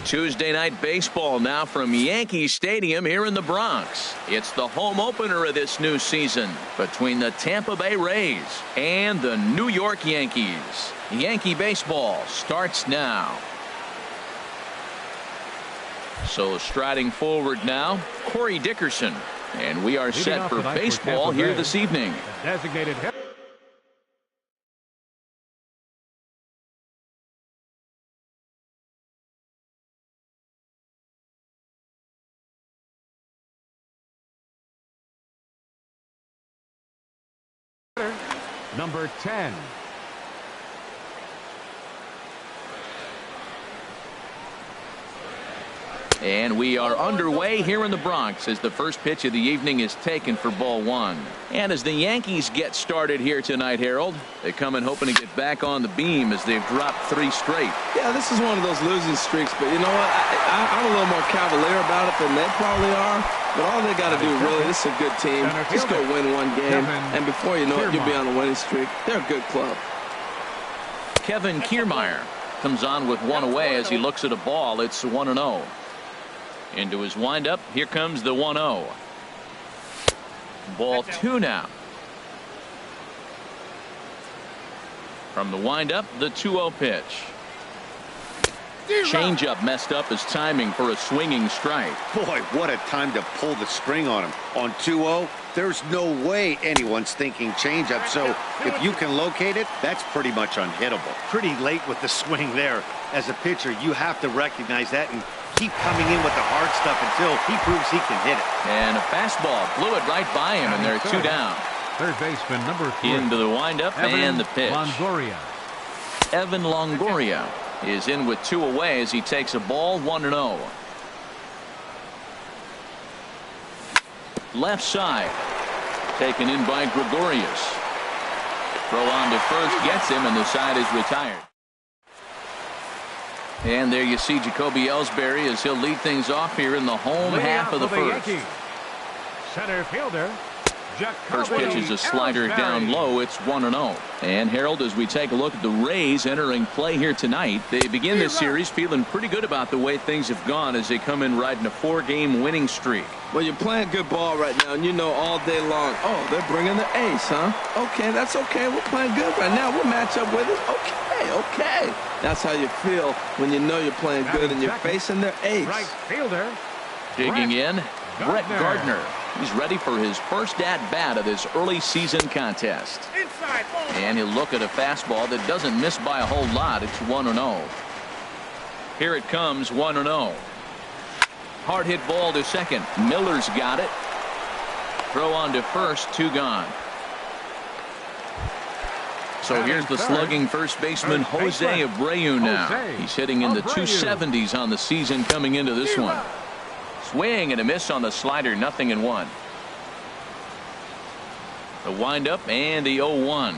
Tuesday night baseball now from Yankee Stadium here in the Bronx. It's the home opener of this new season between the Tampa Bay Rays and the New York Yankees. Yankee baseball starts now. So striding forward now, Corey Dickerson. And we are set for baseball here this evening. Designated hit. Number 10. And we are underway here in the Bronx as the first pitch of the evening is taken for ball one. And as the Yankees get started here tonight, Harold, they come in hoping to get back on the beam as they've dropped 3 straight. Yeah, this is one of those losing streaks, but you know what? I'm a little more cavalier about it than they probably are. But all they got to do, really, this is a good team. Just go win one game, and before you know it, you'll be on a winning streak. They're a good club. Kevin Kiermaier comes on with one away as he looks at a ball. It's 1-0. Into his windup, here comes the 1-0. Ball 2 now. From the windup, the 2-0 pitch. Changeup messed up his timing for a swinging strike. Boy, what a time to pull the string on him. On 2-0, there's no way anyone's thinking changeup. So if you can locate it, that's pretty much unhittable. Pretty late with the swing there. As a pitcher, you have to recognize that and keep coming in with the hard stuff until he proves he can hit it. And a fastball blew it right by him, and they're 2 down. Third baseman number 3. Into the windup and the pitch. Longoria. Evan Longoria is in with 2 away as he takes a ball 1-0. Left side taken in by Gregorius. Throw on to first gets him, and the side is retired. And there you see Jacoby Ellsbury as he'll lead things off here in the home half of the first. Center fielder. First pitch is a slider down low. It's 1-0. And Harold, as we take a look at the Rays entering play here tonight, they begin this series feeling pretty good about the way things have gone as they come in riding a 4-game winning streak. Well, you're playing good ball right now, and you know all day long, oh, they're bringing the ace, huh? Okay, that's okay. We're playing good right now. We'll match up with it. Okay. That's how you feel when you know you're playing good and you're facing their ace. Right fielder. Digging in, Brett Gardner. He's ready for his first at-bat of this early season contest. And he'll look at a fastball that doesn't miss by a whole lot. It's 1-0. Here it comes, 1-0. Hard hit ball to second. Miller's got it. Throw on to first, 2 gone. So here's the slugging first baseman Jose Abreu now. He's hitting in the 270s on the season coming into this one. Swing and a miss on the slider, 0-1. The windup and the 0-1.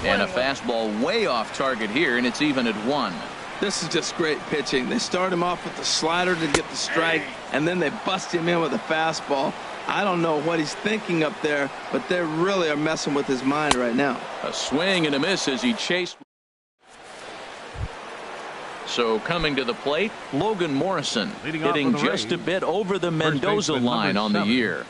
And a fastball way off target here, and it's even at 1. This is just great pitching. They start him off with the slider to get the strike, and then they bust him in with a fastball. I don't know what he's thinking up there, but they really are messing with his mind right now. A swing and a miss as he chased. So coming to the plate, Logan Morrison hitting just a bit over the Mendoza line on the year.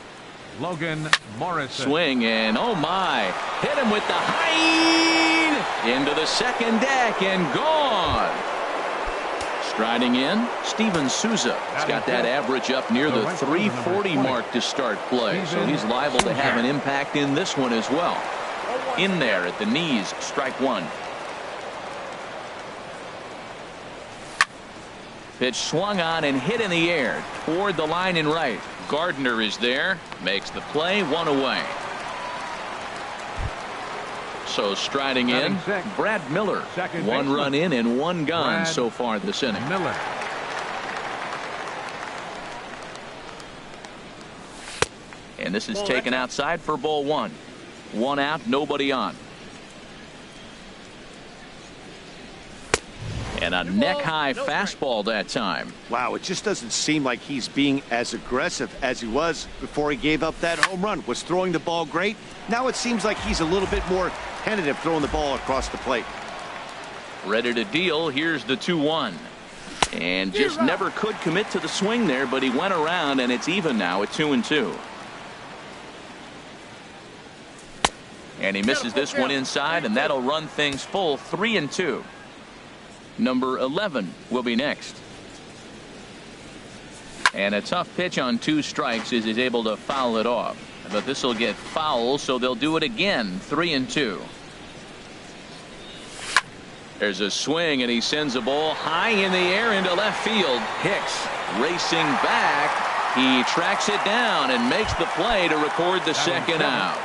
Logan Morrison. Swing and oh my, hit him with the high into the second deck and gone. Striding in, Steven Souza. He's got that average up near the 340 mark to start play, so he's liable to have an impact in this one as well. In there at the knees, strike 1. Pitch swung on and hit in the air toward the line and right. Gardner is there, makes the play, 1 away. So striding in, Brad Miller. 1 run in and 1 gone so far this inning. Miller. And this is taken outside for ball 1. 1 out, nobody on. And a neck-high fastball that time. Wow, it just doesn't seem like he's being as aggressive as he was before he gave up that home run. Was throwing the ball great. Now it seems like he's a little bit more tentative throwing the ball across the plate. Ready to deal. Here's the 2-1. And just never could commit to the swing there, but he went around, and it's even now at 2-2. And he misses this one inside, and that'll run things full 3-2. Number 11 will be next. And a tough pitch on 2 strikes as he's able to foul it off. But this will get foul, so they'll do it again. 3-2. There's a swing, and he sends a ball high in the air into left field. Hicks racing back. He tracks it down and makes the play to record the second out.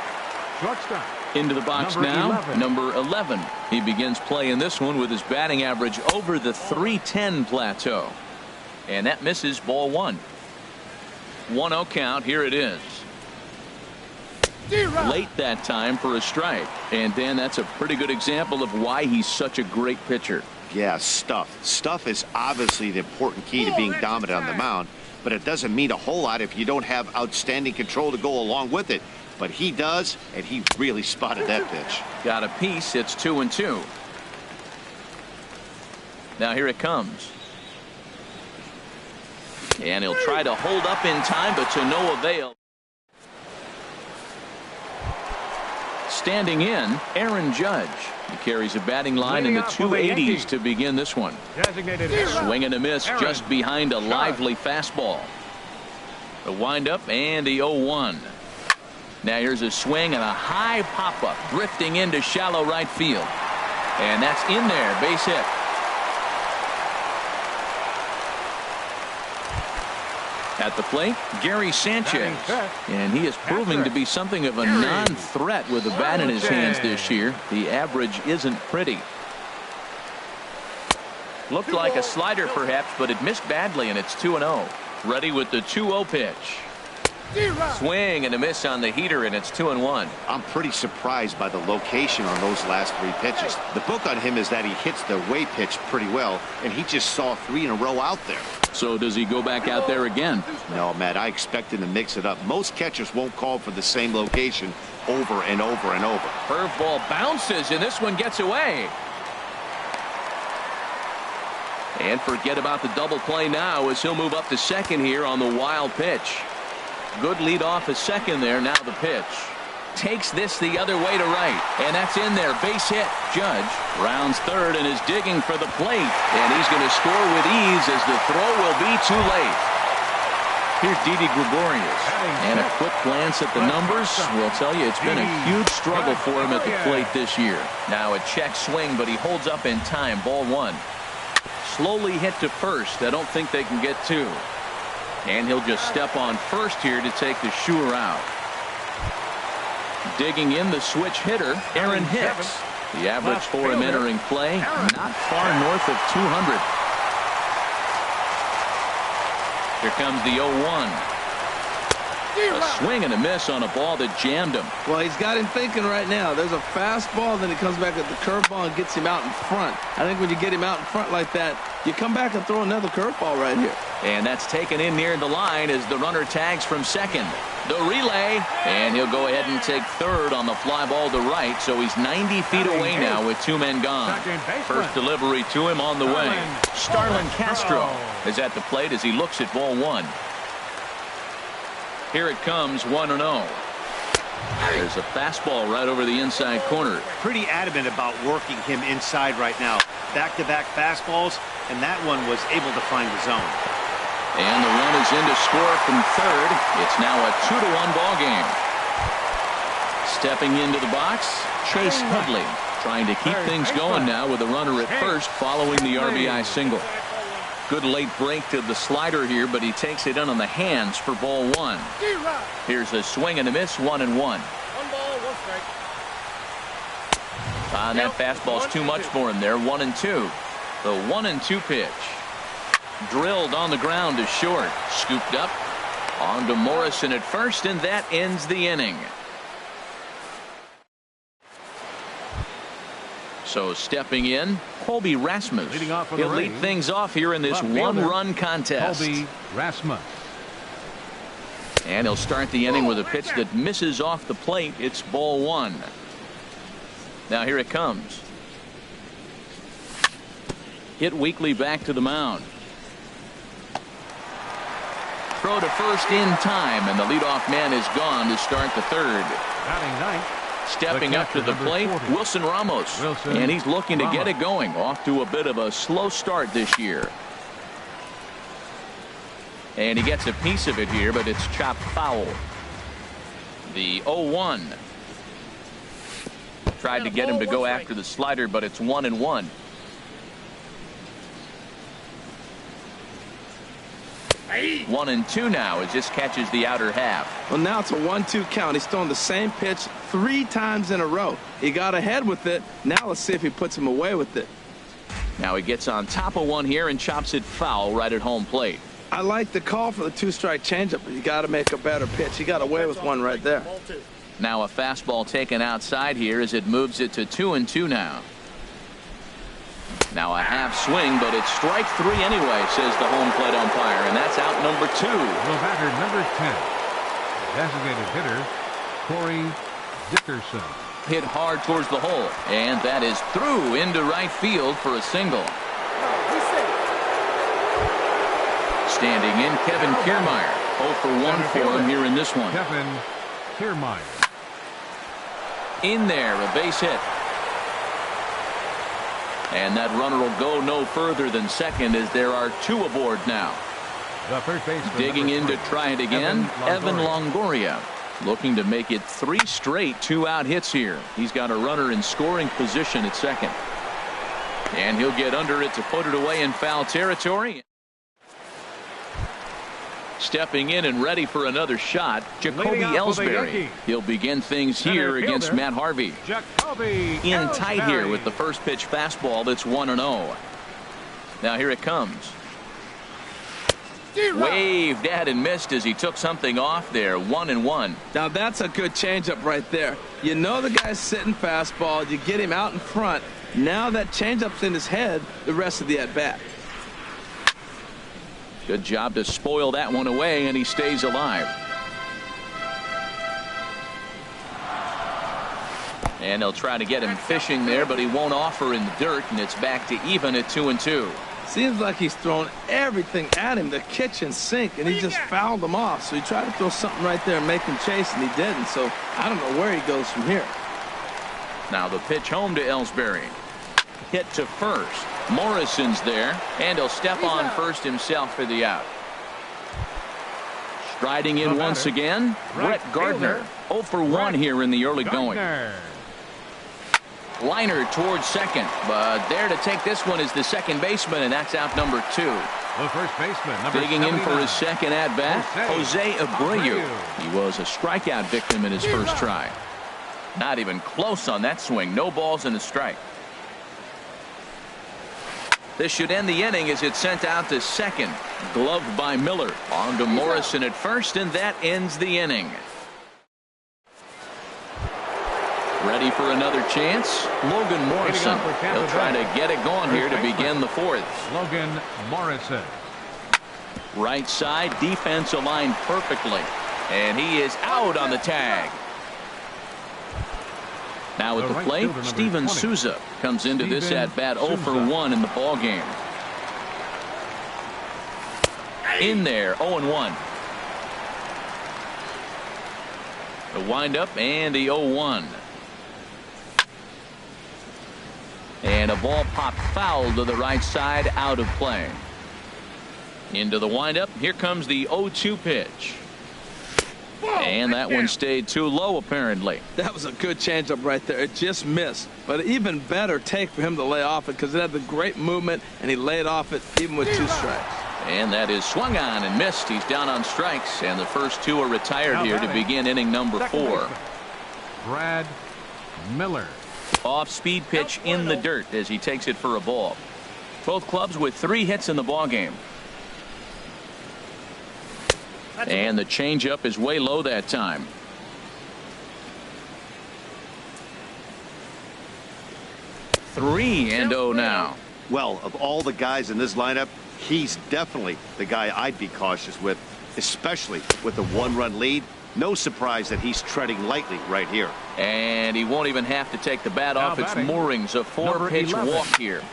Shortstop. Into the box now, number 11. He begins playing this one with his batting average over the .310 plateau. And that misses ball 1. 1-0 count. Here it is. Late that time for a strike. And Dan, that's a pretty good example of why he's such a great pitcher. Yeah, stuff. Stuff is obviously the important key to being dominant on the mound, but it doesn't mean a whole lot if you don't have outstanding control to go along with it. But he does, and he really spotted that pitch. Got a piece. It's 2-2. Now here it comes. And he'll try to hold up in time, but to no avail. Standing in, Aaron Judge. He carries a batting line in the 280s to begin this one. Swing and a miss just behind a lively fastball. The windup and the 0-1. Now here's a swing and a high pop-up drifting into shallow right field. And that's in there. Base hit. At the plate, Gary Sanchez. And he is proving to be something of a non-threat with the bat in his hands this year. The average isn't pretty. Looked like a slider perhaps, but it missed badly, and it's 2-0. Ready with the 2-0 pitch. Swing and a miss on the heater, and it's 2-1. I'm pretty surprised by the location on those last 3 pitches. The book on him is that he hits the way pitch pretty well, and he just saw 3 in a row out there. So does he go back out there again? No, Matt, I expect him to mix it up. Most catchers won't call for the same location over and over and over. Curveball bounces, and this one gets away. And forget about the double play now as he'll move up to second here on the wild pitch. Good lead off a second there. Now the pitch. Takes this the other way to right. And that's in there. Base hit. Judge rounds third and is digging for the plate. And he's going to score with ease as the throw will be too late. Here's Didi Gregorius. And a quick glance at the numbers will tell you it's been a huge struggle for him at the plate this year. Now a check swing, but he holds up in time. Ball 1. Slowly hit to first. I don't think they can get 2. And he'll just step on first here to take the sure out. Digging in the switch hitter, Aaron Hicks. The average for him entering play, not far north of 200. Here comes the 0-1. A swing and a miss on a ball that jammed him. Well, he's got him thinking right now. There's a fastball, then he comes back at the curveball and gets him out in front. I think when you get him out in front like that, you come back and throw another curveball right here. And that's taken in near the line as the runner tags from second. The relay, and he'll go ahead and take third on the fly ball to right, so he's 90 feet away now with 2 men gone. First delivery to him on the way. Starlin Castro is at the plate as he looks at ball 1. Here it comes, 1-0. There's a fastball right over the inside corner. Pretty adamant about working him inside right now. Back-to-back fastballs, and that one was able to find the zone. And the run is in to score from third. It's now a 2-1 ball game. Stepping into the box, Chase Headley, trying to keep things going now with a runner at first following the RBI single. Good late break to the slider here, but he takes it in on the hands for ball 1. Here's a swing and a miss, 1-1. 1 ball, 1 strike. That fastball's too much for him there. 1-2. The 1-2 pitch. Drilled on the ground to short. Scooped up. On to Morrison at first, and that ends the inning. So stepping in, Colby Rasmus. He'll lead things off here in this one-run contest. Colby Rasmus. And he'll start the inning with a pitch that misses off the plate. It's ball 1. Now here it comes. Hit weakly back to the mound. throw to first in time, and the leadoff man is gone to start the third. Batting ninth. Stepping up to the plate, 40. Wilson Ramos. And he's looking to get it going. Off to a bit of a slow start this year. And he gets a piece of it here, but it's chopped foul. The 0-1. Tried to get him to go after the slider, but it's 1-1. Hey. 1-2 now as this catches the outer half. Well, now it's a 1-2 count. He's thrown the same pitch 3 times in a row. He got ahead with it. Now let's see if he puts him away with it. Now he gets on top of one here and chops it foul right at home plate. I like the call for the 2-strike changeup, but you got to make a better pitch. He got away with one right there. Now a fastball taken outside here as it moves it to 2-2 now. Now a half swing, but it's strike 3 anyway, says the home plate umpire, and that's out number 2. The batter, number 10. Designated hitter, Corey Dickerson. Hit hard towards the hole, and that is through into right field for a single. Standing in, Kevin Kiermaier. 0 for 1 for him here in this one. Kevin Kiermaier. In there, a base hit. And that runner will go no further than second as there are 2 aboard now. The third baseman, digging in to try it again, Evan Longoria. Looking to make it 3 straight 2-out hits here. He's got a runner in scoring position at second. And he'll get under it to put it away in foul territory. Stepping in and ready for another shot, Jacoby Ellsbury. He'll begin things here against Matt Harvey. In tight here with the first pitch fastball that's 1-0. Now here it comes. Waved at and missed as he took something off there. 1-1. Now that's a good changeup right there. You know the guy's sitting fastball. You get him out in front. Now that changeup's in his head the rest of the at-bat. Good job to spoil that one away, and he stays alive. And they'll try to get him fishing there, but he won't offer in the dirt, and it's back to even at 2-2. Seems like he's thrown everything at him, the kitchen sink, and he just fouled them off. So he tried to throw something right there and make him chase, and he didn't. So I don't know where he goes from here. Now the pitch home to Ellsbury. Hit to first. Morrison's there, and he'll step on first himself for the out. Striding in once again, Brett Gardner. 0 for 1 here in the early going. Liner towards second, but there to take this one is the second baseman, and that's out number 2. The first baseman, number digging 79. in for his second at-bat, Jose Abreu. He was a strikeout victim in his first try. Not even close on that swing. No balls and a strike. This should end the inning as it's sent out to second. Gloved by Miller. On to Morrison at first, and that ends the inning. Ready for another chance? Logan Morrison. He'll try to get it going here to begin the 4th. Logan Morrison. Right side, defense aligned perfectly. And he is out on the tag. Now at the plate, Steven Souza comes into this at-bat 0 for 1 in the ballgame. In there, 0-1. The windup and the 0-1. And a ball popped foul to the right side, out of play. Into the windup. Here comes the 0-2 pitch. And that one stayed too low, apparently. That was a good changeup right there. It just missed. But even better take for him to lay off it because it had the great movement, and he laid off it even with 2 strikes. And that is swung on and missed. He's down on strikes, and the first 2 are retired here to begin inning number 4. Brad Miller. Off-speed pitch in the dirt as he takes it for a ball. Both clubs with 3 hits in the ballgame. And the changeup is way low that time. Three and 0 now. Well, of all the guys in this lineup, he's definitely the guy I'd be cautious with, especially with the 1-run lead. No surprise that he's treading lightly right here. And he won't even have to take the bat off its moorings. A 4-pitch walk here.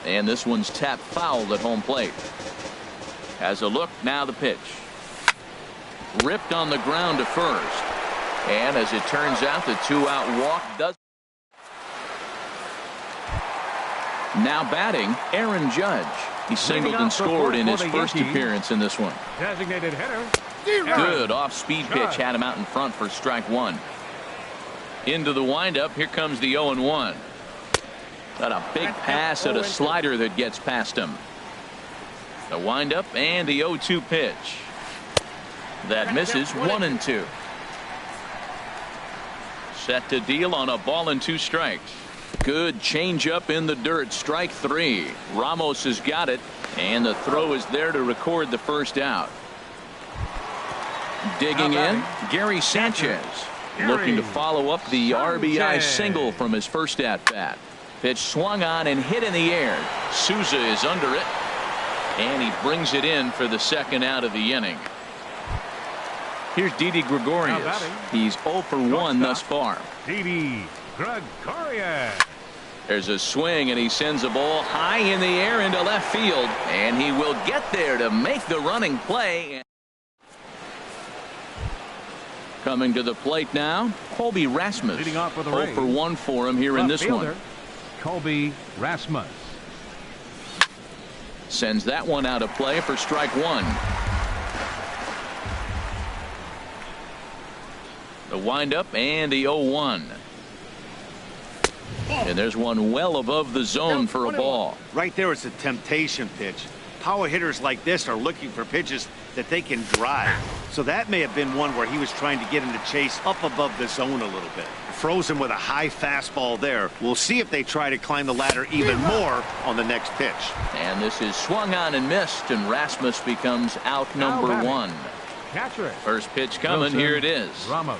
And this one's tapped foul at home plate. Has a look, now the pitch. ripped on the ground to first. And as it turns out, the 2-out walk does. Now batting, Aaron Judge. He singled and scored in his first appearance in this one. Designated hitter. Good off-speed pitch had him out in front for strike one. Into the windup. Here comes the 0-1. Got a big pass at a slider that gets past him. The windup and the 0-2 pitch. That misses 1-2. Set to deal on a ball and 2 strikes. Good changeup in the dirt. Strike 3. Ramos has got it, and the throw is there to record the first out. Digging in, Gary Sanchez, looking to follow up the RBI single from his first at bat. Pitch swung on and hit in the air. Souza is under it, and he brings it in for the second out of the inning. Here's Didi Gregorius. He's 0 for 1 thus far. Didi Gregorius. There's a swing, and he sends a ball high in the air into left field, and he will get there to make the running play. Coming to the plate now, Colby Rasmus. Leading off for the 0 for 1 for him here in this one. Colby Rasmus sends that one out of play for strike 1. The windup and the 0-1. And there's one well above the zone for a ball. Right there, it's a temptation pitch. Power hitters like this are looking for pitches that they can drive. So that may have been one where he was trying to get him to chase up above the zone a little bit. Froze him with a high fastball there. We'll see if they try to climb the ladder even more on the next pitch. And this is swung on and missed, and Rasmus becomes out number 1. First pitch coming. Here it is. Ramos.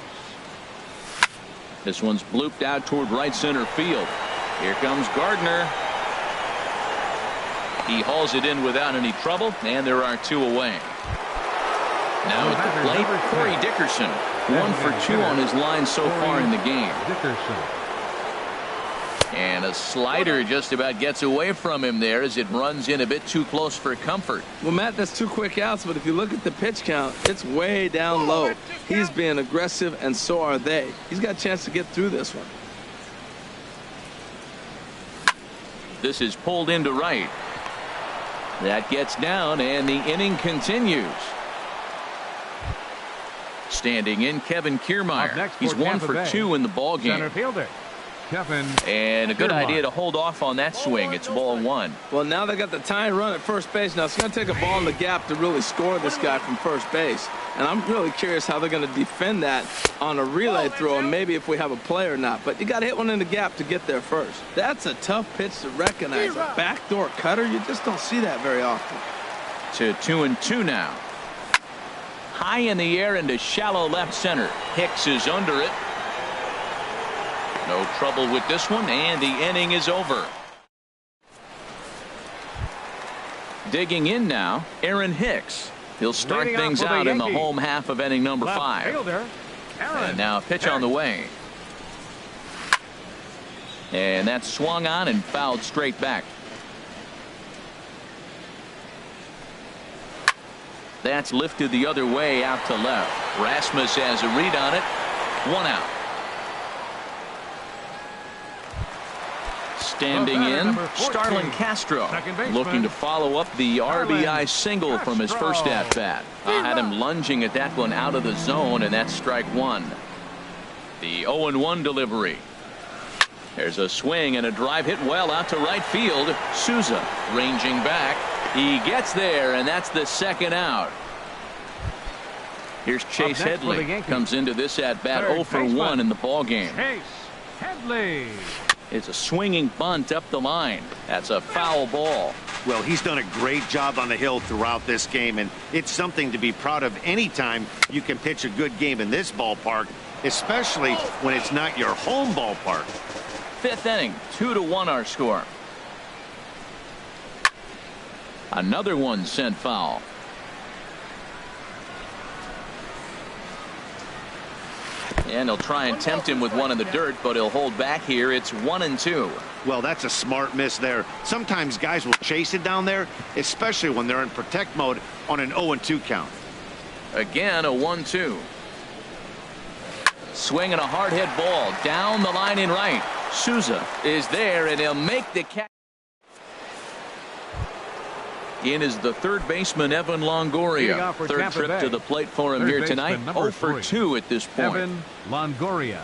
This one's blooped out toward right center field. Here comes Gardner. He hauls it in without any trouble, and there are 2 away. Now at the plate, Corey Dickerson. 1 for 2 on his line so far in the game. And a slider just about gets away from him there as it runs in a bit too close for comfort. Well, Matt, that's 2 quick outs, but if you look at the pitch count, it's way down low. He's being aggressive, and so are they. He's got a chance to get through this one. This is pulled into right. That gets down, and the inning continues. Standing in, Kevin Kiermaier. He's 1 for 2 in the ball game. Center fielder Kevin. And a good Kiermaier. idea to hold off on that swing. It's ball 1. Well, now they got the tying run at first base. Now it's going to take a ball in the gap to really score this guy from first base. And I'm really curious how they're going to defend that on a relay throw, and maybe if we have a play or not. But you got to hit one in the gap to get there first. That's a tough pitch to recognize. A backdoor cutter, you just don't see that very often. To 2-2 now. High in the air into shallow left center. Hicks is under it. No trouble with this one, and the inning is over. Digging in now, Aaron Hicks. He'll start things out in the home half of inning number 5. And now a pitch on the way. And that's swung on and fouled straight back. That's lifted the other way out to left. Rasmus has a read on it. 1 out. Standing in, Starlin Castro, looking to follow up the RBI single from his first at bat. Had him lunging at that one out of the zone, and that's strike 1. The 0-1 delivery. There's a swing and a drive hit well out to right field. Souza ranging back. He gets there, and that's the second out. Here's Chase Headley. Comes into this at bat 0 for 1 in the ball game. Chase Headley. It's a swinging bunt up the line. That's a foul ball. Well, he's done a great job on the hill throughout this game, and it's something to be proud of anytime you can pitch a good game in this ballpark, especially when it's not your home ballpark. 5th inning, 2-1 our score. Another one sent foul. And he'll try and tempt him with one in the dirt, but he'll hold back here. It's 1-2. Well, that's a smart miss there. Sometimes guys will chase it down there, especially when they're in protect mode on an 0-2 count. Again, a 1-2. Swinging a hard hit ball down the line in right. Souza is there, and he'll make the catch. In is the third baseman, Evan Longoria. Third trip to the plate for him here tonight. 0 for 2 at this point. Evan Longoria.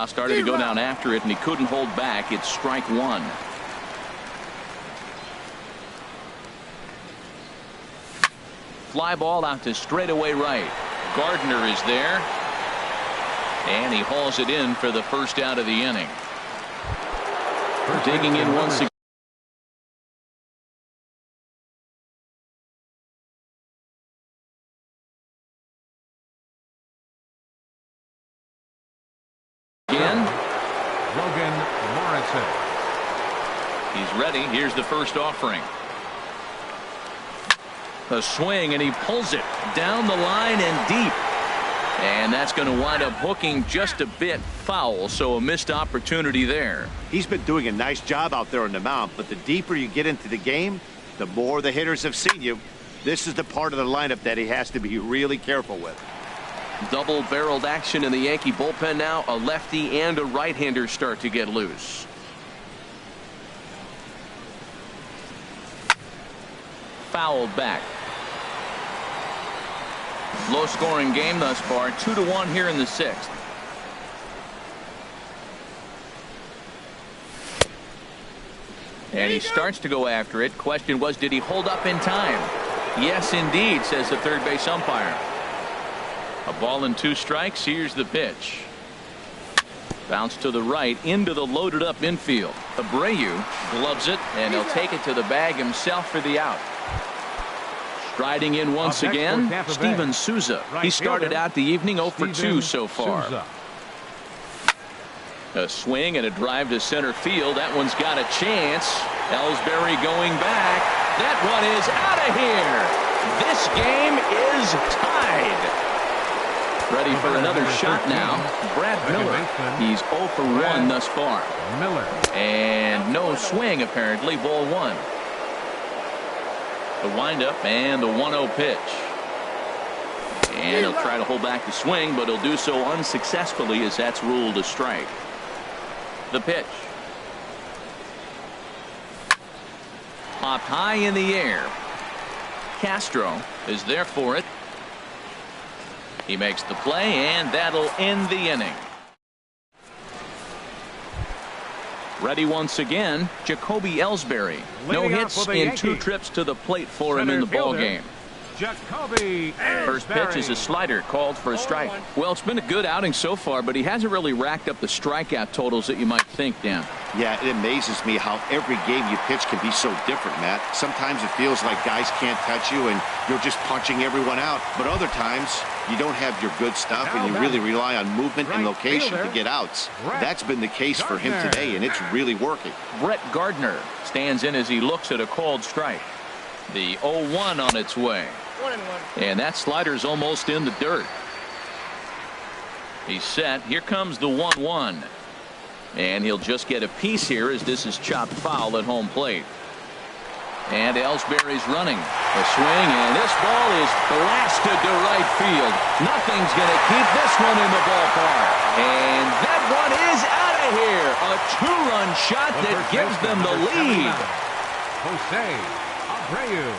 Started to go down after it, and he couldn't hold back. It's strike one. Fly ball out to straightaway right. Gardner is there, and he hauls it in for the first out of the inning. Digging in once again. Logan Morrison. He's ready. Here's the first offering. A swing, and he pulls it down the line and deep. And that's going to wind up hooking just a bit foul, so a missed opportunity there. He's been doing a nice job out there on the mound, but the deeper you get into the game, the more the hitters have seen you. This is the part of the lineup that he has to be really careful with. Double-barreled action in the Yankee bullpen now. A lefty and a right-hander start to get loose. Fouled back. Low-scoring game thus far. 2-1 here in the sixth. And he starts to go after it. Question was, did he hold up in time? Yes, indeed, says the third base umpire. A ball and 2 strikes. Here's the pitch. Bounce to the right into the loaded up infield. Abreu gloves it, and he'll take it to the bag himself for the out. Striding in once again, Steven Souza. He started out the evening 0 for 2 so far. A swing and a drive to center field. That one's got a chance. Ellsbury going back. That one is out of here. This game is tied. Ready for another shot now. Brad Miller. He's 0 for 1 thus far. Miller. And no swing, apparently. Ball 1. The windup and the 1-0 pitch. And he'll try to hold back the swing, but he'll do so unsuccessfully as that's ruled a strike. The pitch. Popped high in the air. Castro is there for it. He makes the play, and that'll end the inning. Ready once again, Jacoby Ellsbury. No hits in 2 trips to the plate for him in the ball game. Jacoby Ellsbury. First pitch is a slider called for a strike. Well, it's been a good outing so far, but he hasn't really racked up the strikeout totals that you might think, Dan. Yeah, it amazes me how every game you pitch can be so different, Matt. Sometimes it feels like guys can't touch you and you're just punching everyone out. But other times you don't have your good stuff and you really rely on movement and location to get outs. That's been the case for him today, and it's really working. Brett Gardner stands in as he looks at a called strike. The 0-1 on its way. And that slider's almost in the dirt. He's set. Here comes the 1-1. And he'll just get a piece here as this is chopped foul at home plate. And Ellsbury's running. A swing, and this ball is blasted to right field. Nothing's going to keep this one in the ballpark. And that one is out of here. A 2-run shot that gives them the lead. Jose Abreu.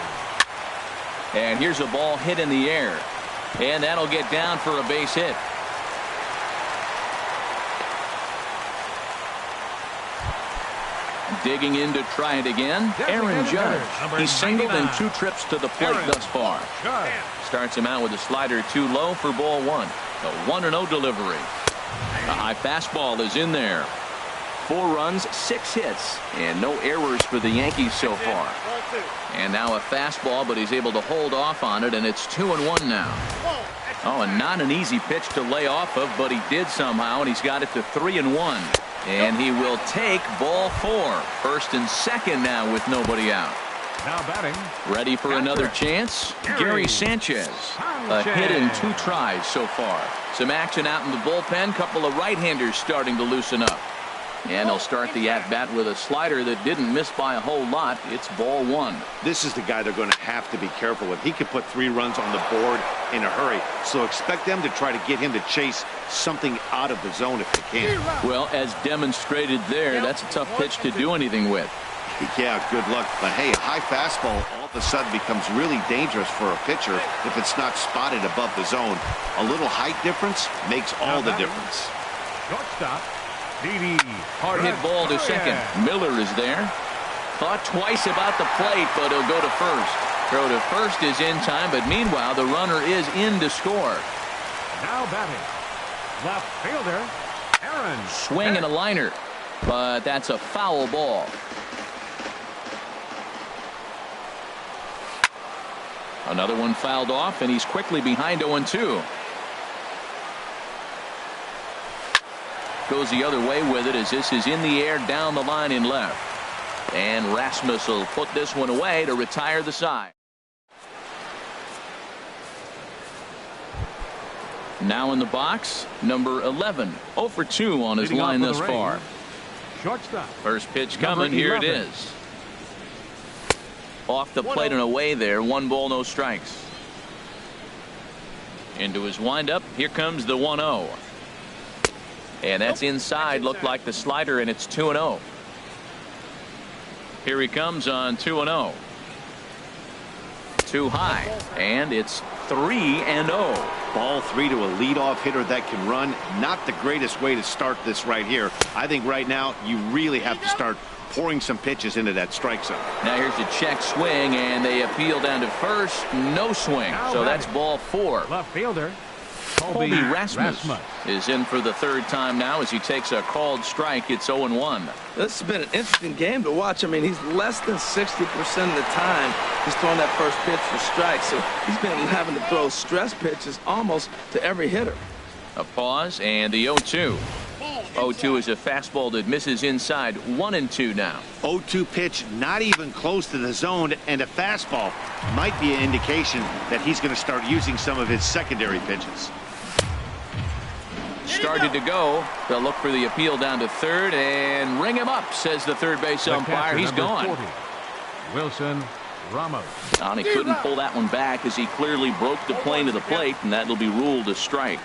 And here's a ball hit in the air. And that'll get down for a base hit. Digging in to try it again, Aaron Judge. He's singled in 2 trips to the plate thus far. Starts him out with a slider too low for ball 1. A 1-0 delivery. A high fastball is in there. 4 runs, 6 hits, and no errors for the Yankees so far. And now a fastball, but he's able to hold off on it, and it's 2-1 now. Oh, and not an easy pitch to lay off of, but he did somehow, and he's got it to 3-1. And he will take ball 4. First and second now with nobody out. Now batting. Ready for another chance? Gary Sanchez. A hit in 2 tries so far. Some action out in the bullpen. Couple of right-handers starting to loosen up. And they'll start the at-bat with a slider that didn't miss by a whole lot. It's ball one. This is the guy they're going to have to be careful with. He could put 3 runs on the board in a hurry. So expect them to try to get him to chase something out of the zone if they can. Well, as demonstrated there, that's a tough pitch to do anything with. Yeah, good luck. But hey, a high fastball all of a sudden becomes really dangerous for a pitcher if it's not spotted above the zone. A little height difference makes all the difference. Shortstop. Hard hit ball to second. Miller is there. Thought twice about the plate, but he'll go to first. Throw to first is in time, but meanwhile the runner is in to score. Now batting, left fielder Aaron. Swing and a liner, but that's a foul ball. Another one fouled off, and he's quickly behind 0-2. Goes the other way with it as this is in the air down the line in left. And Rasmus will put this one away to retire the side. Now in the box, number 11. 0 for 2 on his line thus far. Shortstop. First pitch coming. Here it is. Off the plate and away there. 1 ball, no strikes. Into his windup. Here comes the 1-0. And that's inside. Looked like the slider, and it's 2-0. Here he comes on 2-0. Too high, and it's 3-0. Ball 3 to a leadoff hitter that can run. Not the greatest way to start this right here. I think right now you really have to start pouring some pitches into that strike zone. Now here's a check swing, and they appeal down to first. No swing, so that's ball 4. Left fielder Colby Rasmus is in for the 3rd time now as he takes a called strike. It's 0-1. This has been an interesting game to watch. I mean, he's less than 60% of the time he's throwing that first pitch for strikes. So he's been having to throw stress pitches almost to every hitter. A pause and the 0-2. 0-2 is a fastball that misses inside. 1-2 now. 0-2 pitch, not even close to the zone, and a fastball might be an indication that he's going to start using some of his secondary pitches. Started to go. They'll look for the appeal down to 3rd and ring him up, says the 3rd base umpire. He's gone. 40, Wilson Ramos. He couldn't pull that one back as he clearly broke the plane of the plate, and that'll be ruled a strike.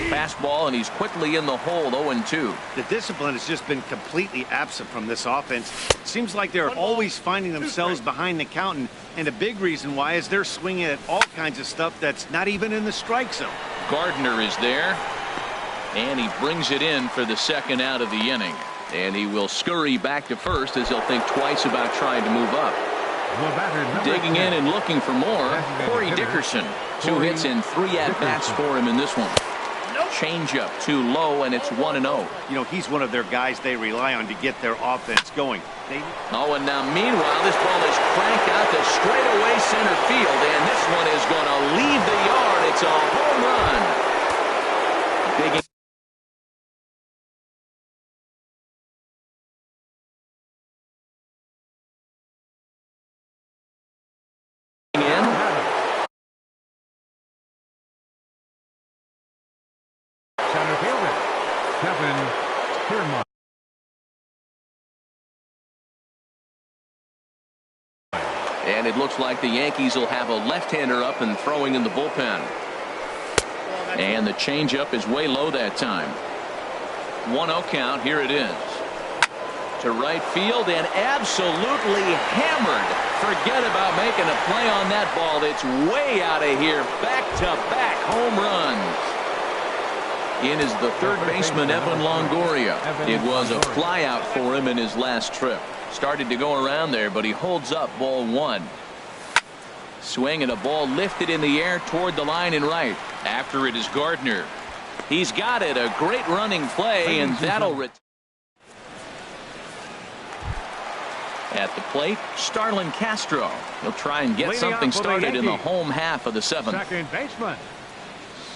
Fastball, and he's quickly in the hole. 0-2. The discipline has just been completely absent from this offense. It seems like they're always finding themselves behind the count, and a big reason why is they're swinging at all kinds of stuff that's not even in the strike zone. Gardner is there, and he brings it in for the 2nd out of the inning. And he will scurry back to first as he'll think twice about trying to move up. Digging in and looking for more, Corey Dickerson. 2 hits and 3 at-bats for him in this one. Changeup too low, and it's 1-0. You know, he's one of their guys they rely on to get their offense going. And now meanwhile, this ball is cranked out to straightaway center field, and this one is going to leave the yard. It's a home run. Digging and it looks like the Yankees will have a left-hander up and throwing in the bullpen. And the changeup is way low that time. 1-0 count. Here it is. To right field and absolutely hammered. Forget about making a play on that ball. It's way out of here. Back-to-back home runs. In is the 3rd baseman, Evan Longoria. It was a flyout for him in his last trip. Started to go around there, but he holds up. Ball 1. Swing and a ball lifted in the air toward the line and right. After it is Gardner. He's got it. A great running play, and that'll at the plate, Starlin Castro. He'll try and get something started in the home half of the 7th. Second baseman,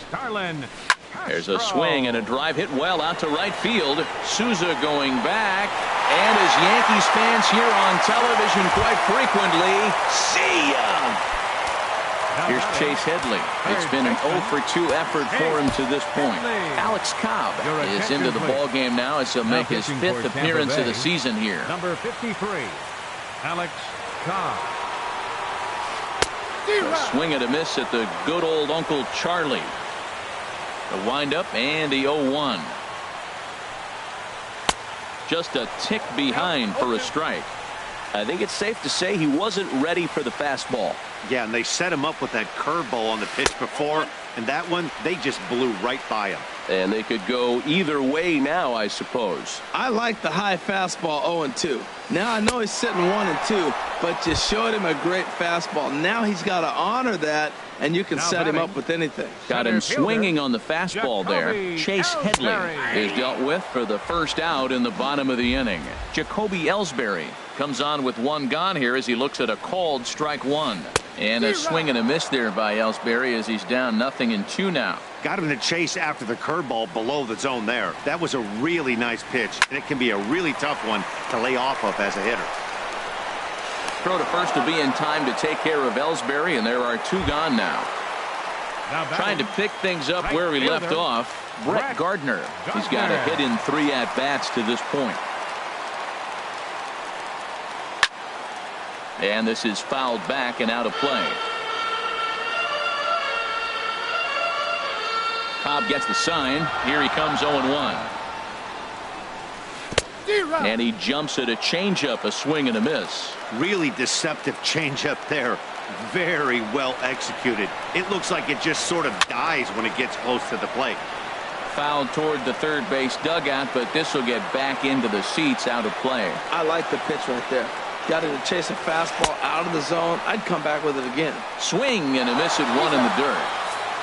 Starlin Castro. There's a swing and a drive hit well out to right field. Souza going back. And as Yankees fans here on television quite frequently, see ya! Here's Chase Headley. It's been an 0 for 2 effort for him to this point. Alex Cobb is into the ball game now as he'll make his 5th appearance of the season here. Number 53, Alex Cobb. A swing and a miss at the good old Uncle Charlie. The windup and the 0-1. Just a tick behind for a strike. I think it's safe to say he wasn't ready for the fastball. Yeah, and they set him up with that curveball on the pitch before, and that one, they just blew right by him. And they could go either way now, I suppose. I like the high fastball 0-2. Now I know he's sitting 1-2, but you showed him a great fastball. Now he's got to honor that, and you can set him up with anything. Got him swinging on the fastball there. Chase Headley is dealt with for the first out in the bottom of the inning. Jacoby Ellsbury comes on with 1 gone here as he looks at a called strike 1. And a swing and a miss there by Ellsbury as he's down 0-2 now. Got him to chase after the curveball below the zone there. That was a really nice pitch, and it can be a really tough one to lay off of as a hitter. Throw to first to be in time to take care of Ellsbury, and there are 2 gone now. Trying to pick things up where we left off, Brett Gardner. He's got a hit in 3 at-bats to this point. And this is fouled back and out of play. Cobb gets the sign. Here he comes 0-1. And he jumps at a changeup, a swing and a miss. Really deceptive changeup there. Very well executed. It looks like it just sort of dies when it gets close to the plate. Fouled toward the third base dugout, but this will get back into the seats, out of play. I like the pitch right there. Got him to chase a fastball out of the zone. I'd come back with it again. Swing and a miss at 1 in the dirt.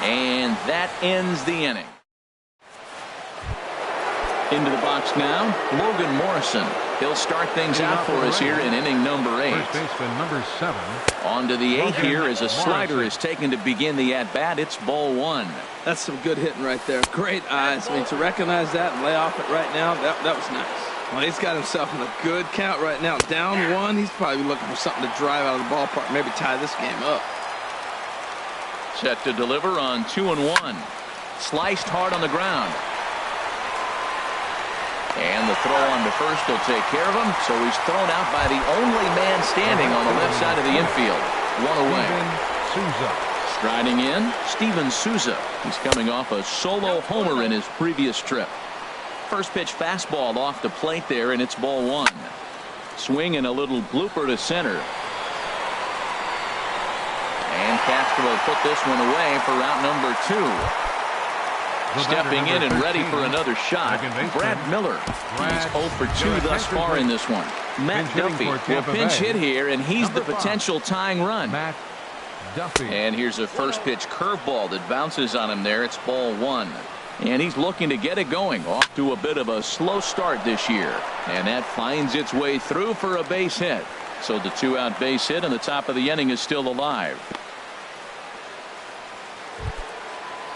And that ends the inning. Into the box now, Logan Morrison. He'll start things out for us here in inning number 8. First baseman number 7. On to the 8th here as a slider is taken to begin the at-bat. It's ball 1. That's some good hitting right there. Great eyes. I mean, to recognize that and lay off it right now, that was nice. Well, he's got himself in a good count right now. Down 1. He's probably looking for something to drive out of the ballpark, maybe tie this game up. Set to deliver on 2-1. Sliced hard on the ground. And the throw on to first will take care of him. So he's thrown out by the only man standing on the left side of the infield. 1 away. Striding in, Steven Souza. He's coming off a solo homer in his previous trip. First pitch fastball off the plate there, and it's ball 1. Swing and a little blooper to center. And Castro put this one away for out number 2. Stepping in and ready for another shot, Brad Miller. He's 0 for 2 thus far in this one. Matt Duffy will pinch hit here, and he's the potential tying run. Matt Duffy. And here's a first pitch curveball that bounces on him there. It's ball 1. And he's looking to get it going. Off to a bit of a slow start this year. And that finds its way through for a base hit. So the 2-out base hit on the top of the inning is still alive.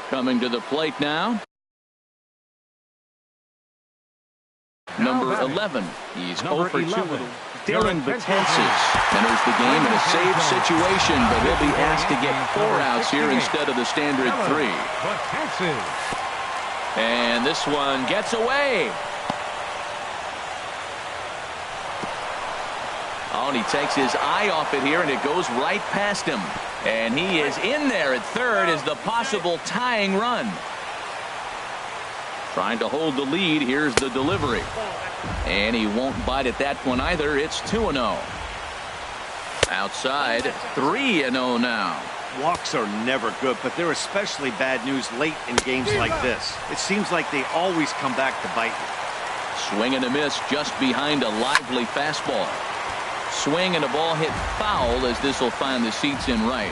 Coming to the plate now, number 11. He's 0 for 2. Dylan Betances enters the game in a save situation, but he'll be asked to get 4 outs here instead of the standard 3. And this one gets away. Oh, and he takes his eye off it here, and it goes right past him. And he is in there at third as the possible tying run. Trying to hold the lead. Here's the delivery. And he won't bite at that one either. It's 2-0. Outside, 3-0 now. Walks are never good, but they're especially bad news late in games like this. It seems like they always come back to bite you. Swing and a miss just behind a lively fastball. Swing and a ball hit foul as this will find the seats in right.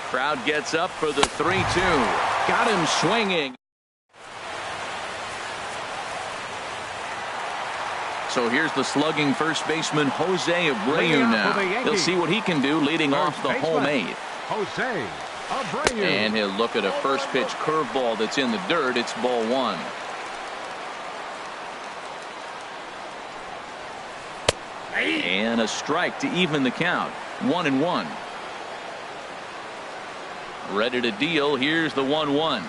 Crowd gets up for the 3-2. Got him swinging. So here's the slugging first baseman Jose Abreu now. He'll see what he can do leading off the home 8th. Jose Abreu. And he'll look at a first pitch curveball that's in the dirt. It's ball 1. And a strike to even the count. 1-1. Ready to deal. Here's the 1-1.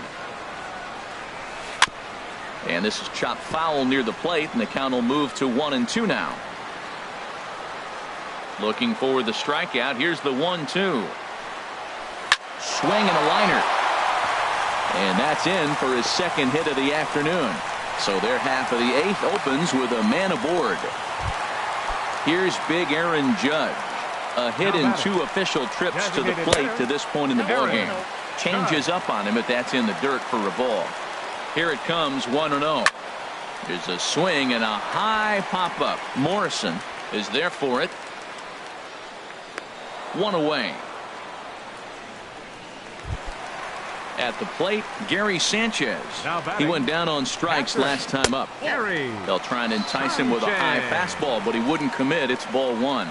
And this is chopped foul near the plate, and the count will move to 1-2 now. Looking for the strikeout. Here's the 1-2. Swing and a liner. And that's in for his second hit of the afternoon. So their half of the eighth opens with a man aboard. Here's big Aaron Judge. A hit in 2 official trips to the plate to this point in the ballgame. Changes up on him, but that's in the dirt for a ball. Here it comes, 1-0. There's a swing and a high pop-up. Morrison is there for it. 1 away. At the plate, Gary Sanchez. He went down on strikes last time up. They'll try and entice him with a high fastball, but he wouldn't commit. It's ball 1.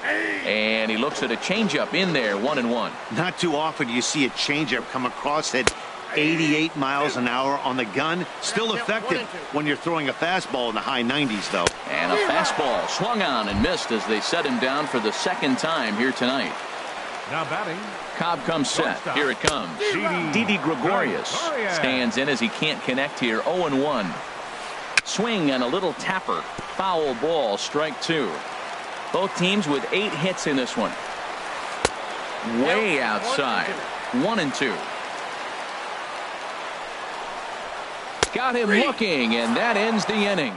And he looks at a changeup in there, 1-1. Not too often you see a changeup come across at 88 miles an hour on the gun. Still effective when you're throwing a fastball in the high 90s, though. And a fastball swung on and missed as they set him down for the second time here tonight. Now batting. Cobb comes set. Here it comes. Didi Gregorius stands in as he can't connect here. 0-1. Swing and a little tapper. Foul ball, strike 2. Both teams with 8 hits in this one. Way outside. 1-2. Got him looking, and that ends the inning.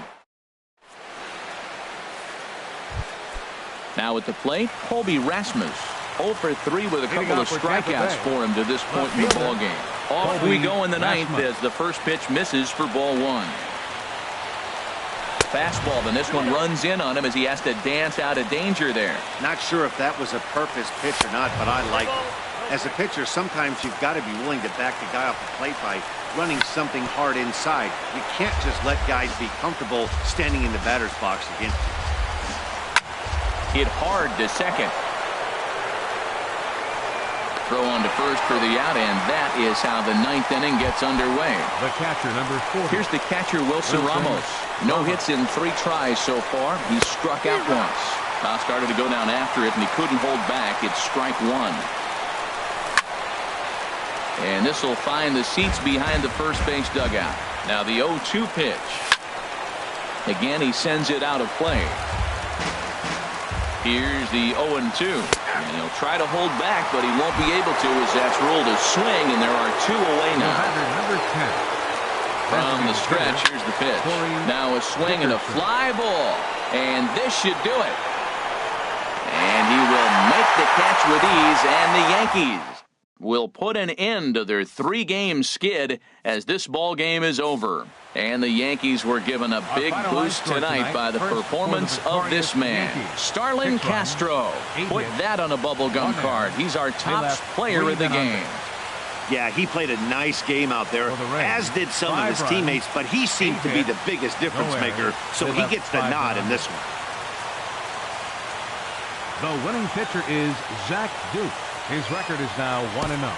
Now at the plate, Colby Rasmus. 0 for 3 with a couple of strikeouts for him to this point in the ballgame. Off we go in the ninth as the first pitch misses for ball 1. Fastball, and this one runs in on him as he has to dance out of danger there. Not sure if that was a purpose pitch or not, but I like it. As a pitcher, sometimes you've got to be willing to back the guy off the plate by running something hard inside. You can't just let guys be comfortable standing in the batter's box against you. Hit hard to second. Throw on to first for the out, and that is how the ninth inning gets underway. The catcher, number 4. Here's the catcher, Wilson Ramos. No hits in 3 tries so far. He's struck out once. Started to go down after it, and he couldn't hold back. It's strike 1. And this will find the seats behind the first base dugout. Now the 0-2 pitch. Again, he sends it out of play. Here's the 0-2. And he'll try to hold back, but he won't be able to as that's ruled a swing, and there are 2 away now. Number 10. From the stretch, here's the pitch. Now a swing and a fly ball. And this should do it. And he will make the catch with ease, and the Yankees will put an end to their 3-game skid as this ball game is over. And the Yankees were given a big boost tonight by the performance of this man, Starlin Castro. Put that on a bubblegum card. He's our top player of the game. Yeah, he played a nice game out there, as did some of his teammates, but he seemed to be the biggest difference maker, so he gets the nod in this one. The winning pitcher is Zach Duke. His record is now 1-0.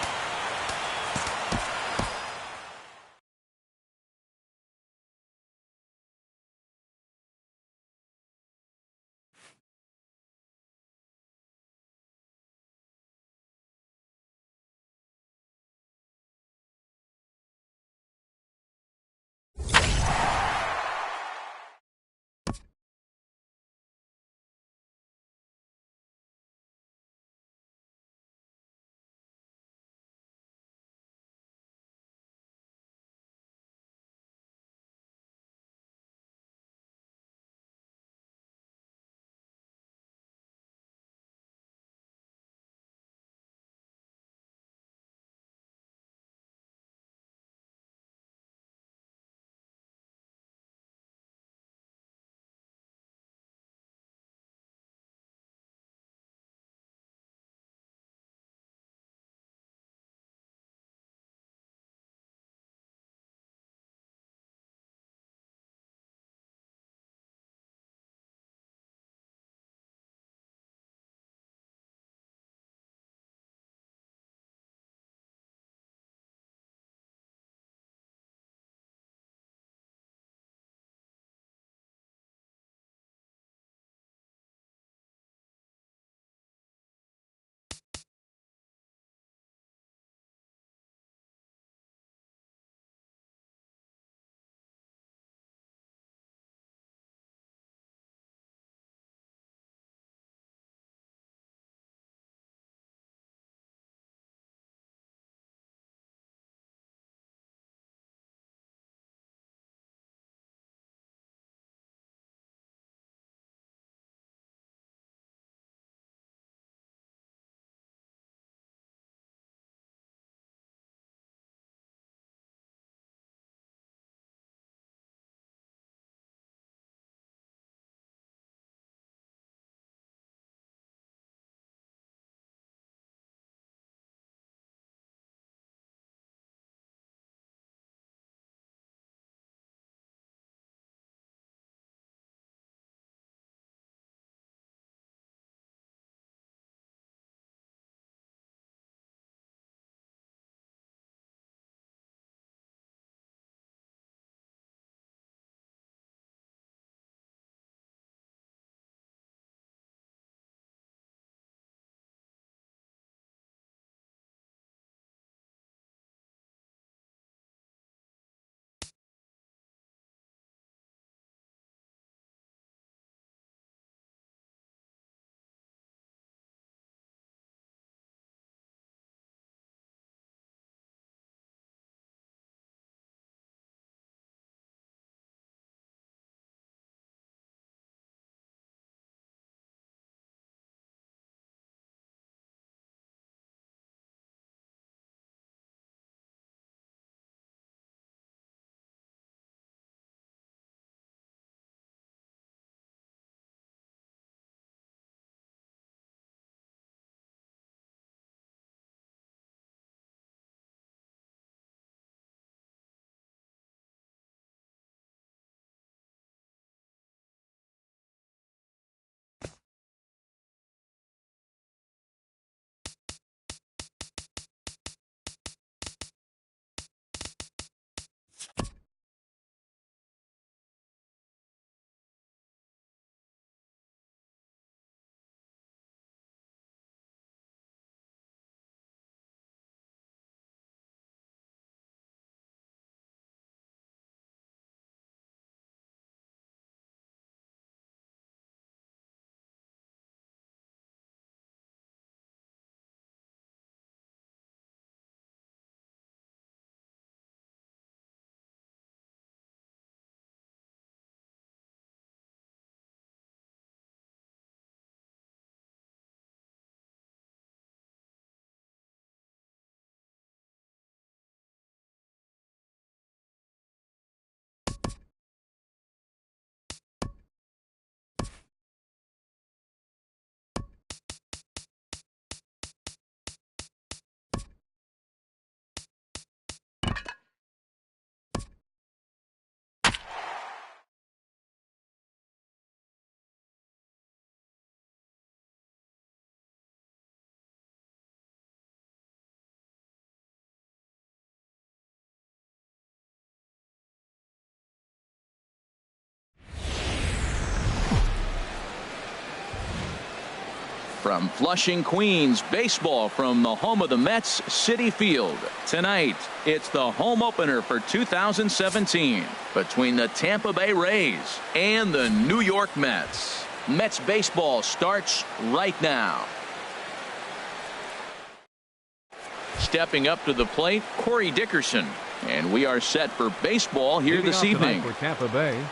From Flushing, Queens, baseball from the home of the Mets, Citi Field. Tonight, it's the home opener for 2017 between the Tampa Bay Rays and the New York Mets. Mets baseball starts right now. Stepping up to the plate, Corey Dickerson. And we are set for baseball here this evening. For Tampa Bay.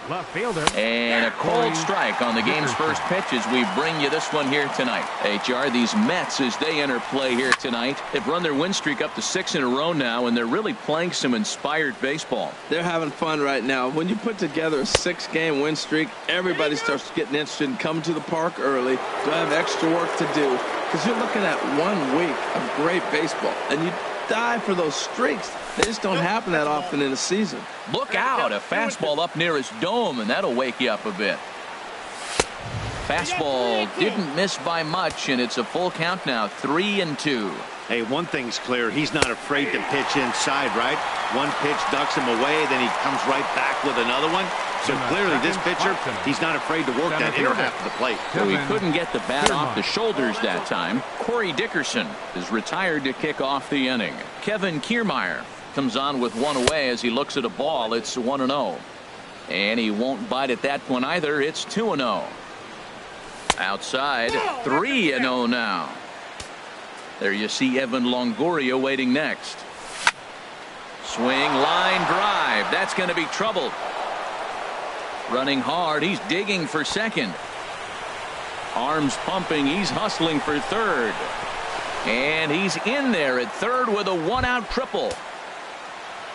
Left fielder. And a cold strike on the game's first pitch as we bring you this one here tonight. HR, these Mets, as they enter play here tonight, have run their win streak up to 6 in a row now, and they're really playing some inspired baseball. They're having fun right now. When you put together a 6-game win streak, everybody starts getting interested in coming to the park early. Do I have extra work to do? Because you're looking at 1 week of great baseball, and you die for those streaks. They just don't happen that often in a season. Look out, a fastball up near his dome, and that'll wake you up a bit. Fastball didn't miss by much, and it's a full count now, 3-2. Hey, one thing's clear. He's not afraid to pitch inside, right? One pitch ducks him away, then he comes right back with another one. So clearly this pitcher, he's not afraid to work that inner half of the plate. So he couldn't get the bat off the shoulders that time. Corey Dickerson is retired to kick off the inning. Kevin Kiermaier comes on with one away as he looks at a ball. It's 1-0. And he won't bite at that one either. It's 2-0. Outside, 3-0 now. There you see Evan Longoria waiting next. Swing, line drive. That's going to be trouble. Running hard. He's digging for second. Arms pumping. He's hustling for third. And he's in there at third with a 1-out triple.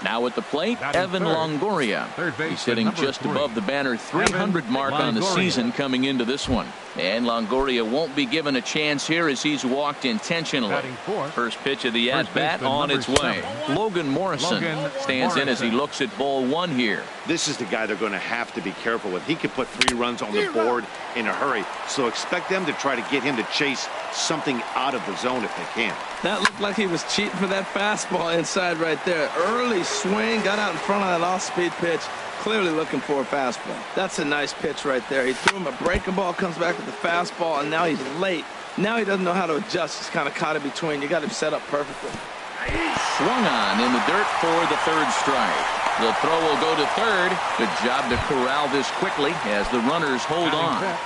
Now at the plate, Evan Longoria. He's hitting just above the banner 300 mark on the season coming into this one. And Longoria won't be given a chance here as he's walked intentionally. First pitch of the at-bat on its way. Logan Morrison stands in as he looks at ball 1 here. This is the guy they're going to have to be careful with. He can put 3 runs on the board in a hurry. So expect them to try to get him to chase something out of the zone if they can. That looked like he was cheating for that fastball inside right there. Early swing, got out in front of that off-speed pitch. Clearly looking for a fastball. That's a nice pitch right there. He threw him a breaking ball, comes back with the fastball, and now he's late. Now he doesn't know how to adjust. He's kind of caught in between. You got him set up perfectly. Swung on in the dirt for the third strike. The throw will go to third. Good job to corral this quickly as the runners hold on.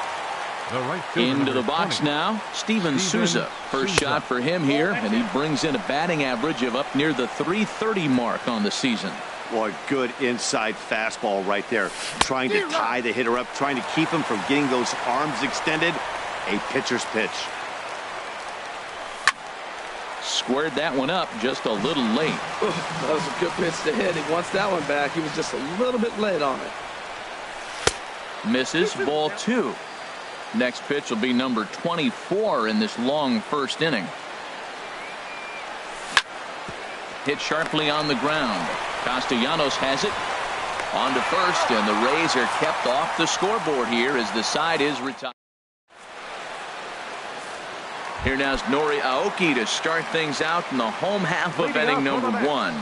Into the box now, Steven Souza. First shot for him here, and he brings in a batting average of up near the .330 mark on the season. Boy, good inside fastball right there. Trying to tie the hitter up, trying to keep him from getting those arms extended. A pitcher's pitch. Squared that one up just a little late. That was a good pitch to hit. He wants that one back. He was just a little bit late on it. Misses, ball 2. Next pitch will be number 24 in this long first inning. Hit sharply on the ground. Castellanos has it on to first, and the Rays are kept off the scoreboard here as the side is retired. Here now is Nori Aoki to start things out in the home half of inning number 1.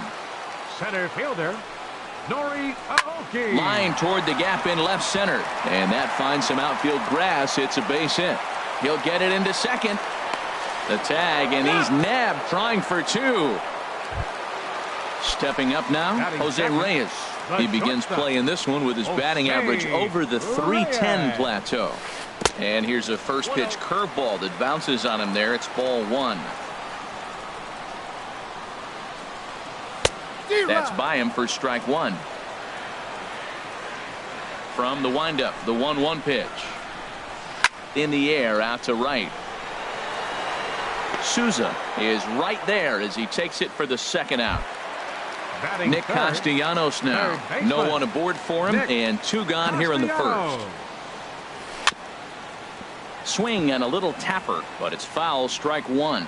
Center fielder Nori Aoki. Line toward the gap in left center, and that finds some outfield grass. It's a base hit. He'll get it into second. The tag, and he's nabbed trying for 2. Stepping up now, Jose Reyes. He begins playing this one with his batting average over the .310 plateau. And here's a first pitch curveball that bounces on him there. It's ball 1. That's by him for strike 1. From the windup, the 1-1 pitch. In the air, out to right. Souza is right there as he takes it for the second out. Nick Castellanos now. No one aboard for him, and 2 gone here in the first. Swing and a little tapper, but it's foul, strike 1.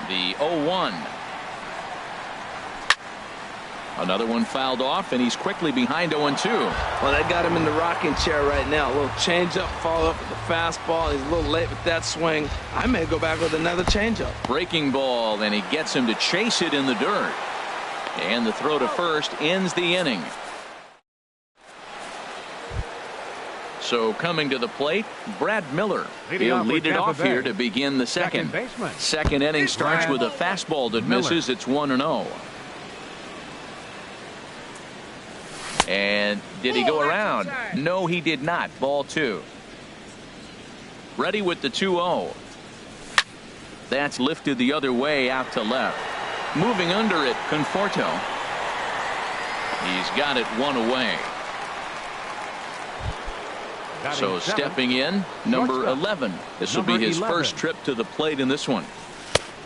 The 0-1. Another one fouled off, and he's quickly behind 0-2. Well, that got him in the rocking chair right now. A little changeup, follow up with the fastball. He's a little late with that swing. I may go back with another changeup. Breaking ball, and he gets him to chase it in the dirt. And the throw to first ends the inning. So coming to the plate, Brad Miller. He'll lead it off here to begin the second. Second inning starts with a fastball that misses. It's 1-0. And did he go around? No, he did not. Ball 2. Ready with the 2-0. That's lifted the other way out to left. Moving under it, Conforto. He's got it 1 away. So stepping in, number 11. This will be his first trip to the plate in this one.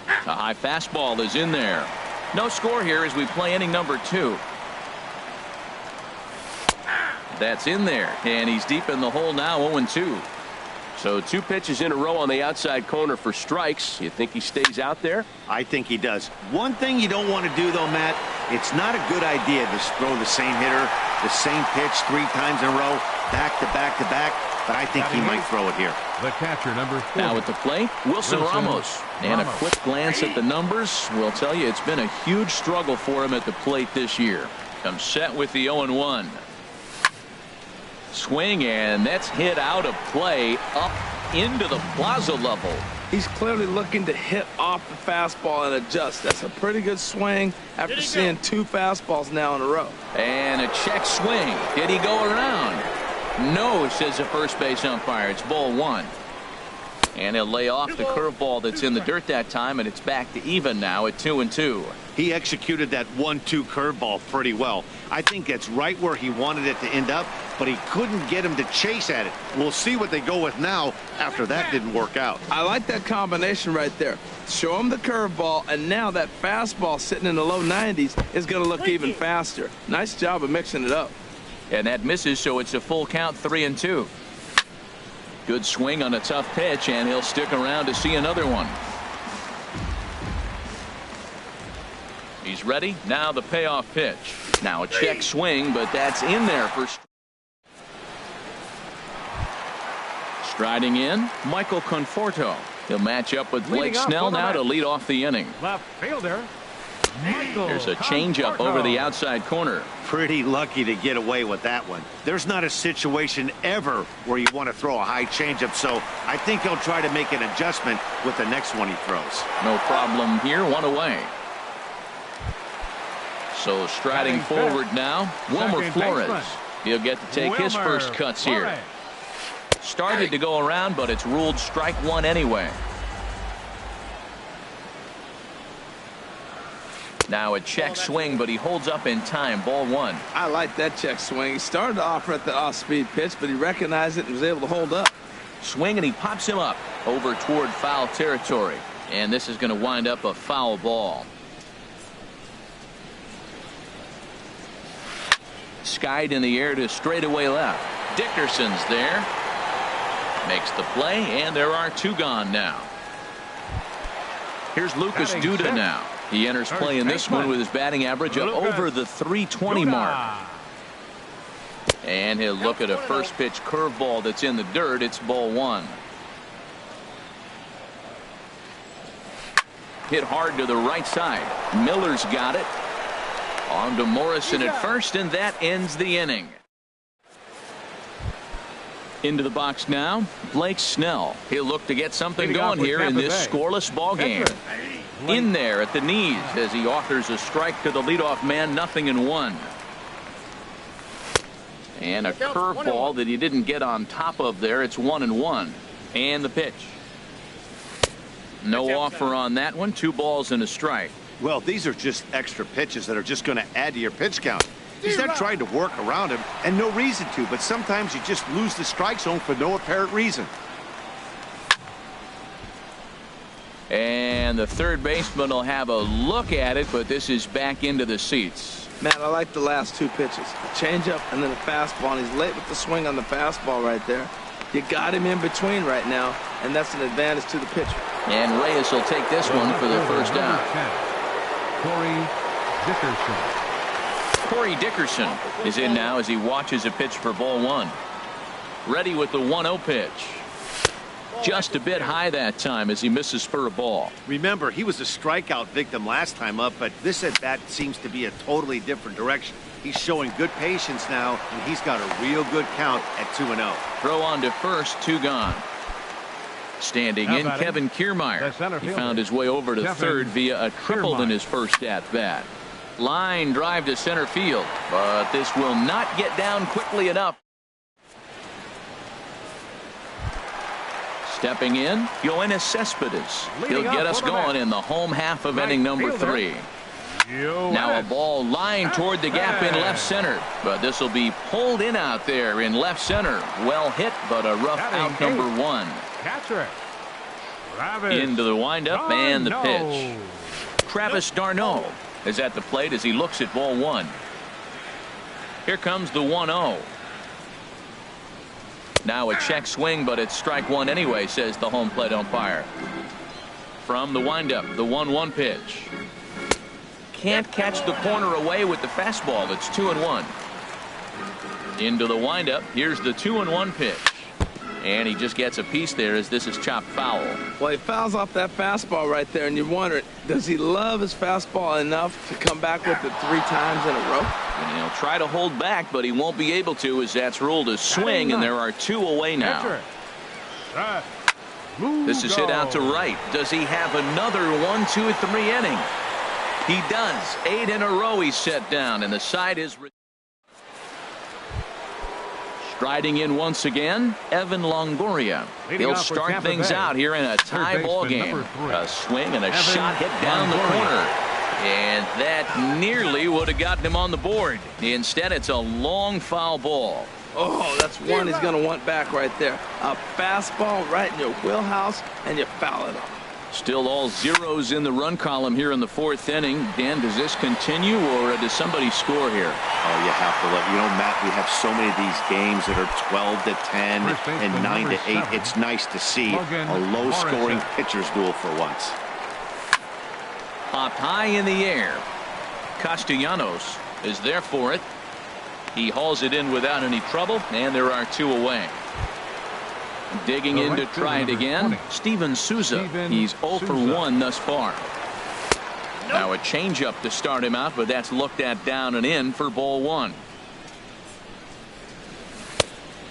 A high fastball is in there. No score here as we play inning number 2. That's in there, and he's deep in the hole now, 0-2. So 2 pitches in a row on the outside corner for strikes. You think he stays out there? I think he does. One thing you don't want to do, though, Matt, it's not a good idea to throw the same hitter, the same pitch 3 times in a row, back to back to back, but I think he might throw it here. The catcher, number 4. Now at the plate, Wilson Ramos. And a quick glance at the numbers will tell you it's been a huge struggle for him at the plate this year. Comes set with the 0-1. Swing, and that's hit out of play up into the plaza level. He's clearly looking to hit off the fastball and adjust. That's a pretty good swing after seeing 2 fastballs now in a row. And a check swing. Did he go around? No, says the first base umpire. It's ball 1. And he'll lay off the curveball that's in the dirt that time, and it's back to even now at 2-2. He executed that 1-2 curveball pretty well. I think that's right where he wanted it to end up, but he couldn't get him to chase at it. We'll see what they go with now after that didn't work out. I like that combination right there. Show him the curveball, and now that fastball sitting in the low 90s is going to look even faster. Nice job of mixing it up. And that misses, so it's a full count, 3-2. Good swing on a tough pitch, and he'll stick around to see another one. He's ready. Now the payoff pitch. Now a check swing, but that's in there for striding in, Michael Conforto. He'll match up with Blake Snell now to lead off the inning. Left fielder. There's a changeup over the outside corner. Pretty lucky to get away with that one. There's not a situation ever where you want to throw a high changeup, so I think he'll try to make an adjustment with the next one he throws. No problem here, 1 away. So striding forward now, Wilmer Flores. He'll get to take his first cuts here. Started to go around, but it's ruled strike 1 anyway. Now a check swing, but he holds up in time. Ball 1. I like that check swing. He started to offer at the off-speed pitch, but he recognized it and was able to hold up. Swing, and he pops him up over toward foul territory. And this is going to wind up a foul ball. Skied in the air to straightaway left. Dickerson's there. Makes the play, and there are 2 gone now. Here's Lucas Duda now. He enters play in this one with his batting average of over the 320 mark. And he'll look at a first pitch curveball that's in the dirt. It's ball 1. Hit hard to the right side. Miller's got it. On to Morrison at first, and that ends the inning. Into the box now, Blake Snell. He'll look to get something going here in this scoreless ball game. In there at the knees as he offers a strike to the leadoff man, 0-1. And a curveball that he didn't get on top of there. It's 1-1. And the pitch. No offer on that one. 2 balls and a strike. Well, these are just extra pitches that are just going to add to your pitch count. He's not trying to work around him, and no reason to, but sometimes you just lose the strike zone for no apparent reason. And the third baseman will have a look at it, but this is back into the seats. Matt, I like the last 2 pitches. A changeup and then a fastball, and he's late with the swing on the fastball right there. You got him in between right now, and that's an advantage to the pitcher. And Reyes will take this one for the first out. Corey Dickerson. Corey Dickerson is in now as he watches a pitch for ball 1. Ready with the 1-0 pitch. Just a bit high that time as he misses for a ball. Remember, he was a strikeout victim last time up, but this at bat seems to be a totally different direction. He's showing good patience now, and he's got a real good count at 2-0. Throw on to first, 2 gone. Standing in, Kevin Kiermaier. He found his way over to third via a triple in his first at-bat. Line drive to center field, but this will not get down quickly enough. Stepping in, Yoenis Cespedes. He'll get us going in the home half of inning number 3. Now a ball lined toward the gap in left center, but this will be pulled in out there in left center. Well hit, but a rough out number 1. Catcher. Into the windup and the pitch. Travis d'Arnaud is at the plate as he looks at ball 1. Here comes the 1-0. Now a check swing, but it's strike 1 anyway, says the home plate umpire. From the windup, the 1-1 pitch. Can't catch the corner away with the fastball. It's 2-1. Into the windup. Here's the 2-1 pitch. And he just gets a piece there as this is chopped foul. Well, he fouls off that fastball right there, and you're wondering, does he love his fastball enough to come back with it 3 times in a row? And he'll try to hold back, but he won't be able to, as that's ruled a swing, and there are 2 away now. This is hit out to right. Does he have another 1, 2, 3 inning? He does. 8 in a row he's set down, and the side is... Striding in once again, Evan Longoria. He'll start things out here in a tie ball game. A swing and a shot hit down the corner. And that nearly would have gotten him on the board. Instead, it's a long foul ball. Oh, that's one he's going to want back right there. A fastball right in your wheelhouse, and you foul it off. Still all zeros in the run column here in the 4th inning. Dan, does this continue, or does somebody score here? Oh, you have to let, Matt, we have so many of these games that are 12 to 10 and 9 to 8. It's nice to see a low-scoring pitcher's duel for once. Popped high in the air. Castellanos is there for it. He hauls it in without any trouble, and there are 2 away. Digging in to try it again, Steven Souza. He's 0 for 1 thus far. Now a changeup to start him out, but that's looked at down and in for ball 1.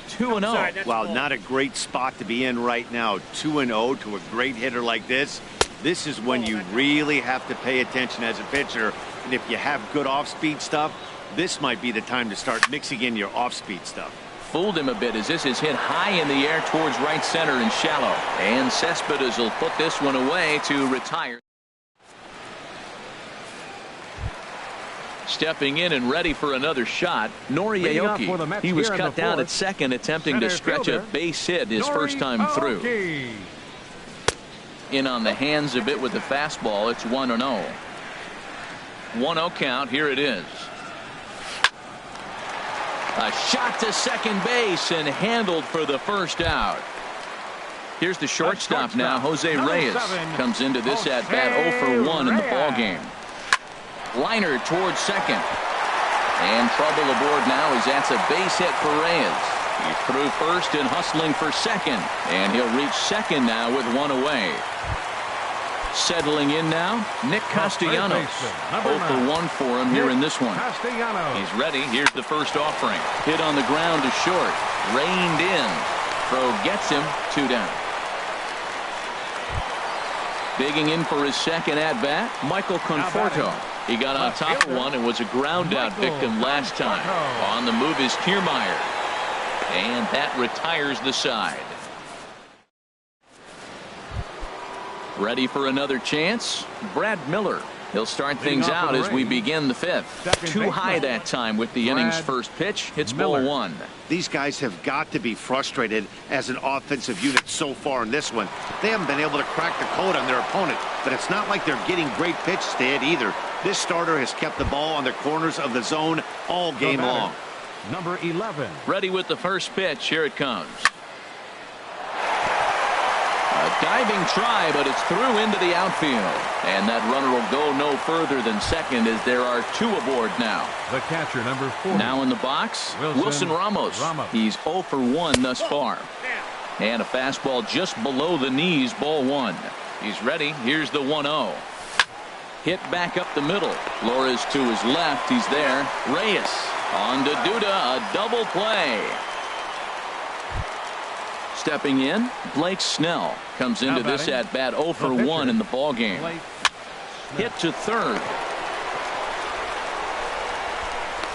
2-0. Wow, not a great spot to be in right now. 2-0 to a great hitter like this. This is when you really have to pay attention as a pitcher. And if you have good off-speed stuff, this might be the time to start mixing in your off-speed stuff. Fooled him a bit as this is hit high in the air towards right center and shallow. And Cespedes will put this one away to retire. Stepping in and ready for another shot, Nori Aoki. He was cut down at second, attempting to stretch a base hit his first time through. In on the hands a bit with the fastball. It's 1-0. 1-0 count. Here it is. A shot to second base and handled for the first out. Here's the shortstop now. Jose Reyes comes into this at bat 0 for 1 in the ball game. Liner towards second. And trouble aboard now as that's a base hit for Reyes. He's through first and hustling for second. And he'll reach second now with 1 away. Settling in now, Nick Castellanos. 0 for 1 for him here in this one. He's ready. Here's the first offering. Hit on the ground to short. Reined in. Throw gets him. 2 down. Digging in for his second at-bat, Michael Conforto. He got on top of one and was a ground-out victim last time. On the move is Kiermaier. And that retires the side. Ready for another chance? Brad Miller. He'll start things out as we begin the 5th. Too high that time with the inning's first pitch. It's ball 1. These guys have got to be frustrated as an offensive unit so far in this one. They haven't been able to crack the code on their opponent, but it's not like they're getting great pitches to hit either. This starter has kept the ball on the corners of the zone all game long. Number 11. Ready with the first pitch. Here it comes. A diving try, but it's through into the outfield. And that runner will go no further than second as there are 2 aboard now. The catcher, number 4. Now in the box, Wilson Ramos. He's 0 for 1 thus far. And a fastball just below the knees, ball 1. He's ready. Here's the 1-0. Hit back up the middle. Flores to his left. He's there. Reyes on to Duda. A double play. Stepping in, Blake Snell comes into this at bat 0 for 1 in the ball game. Hit to third.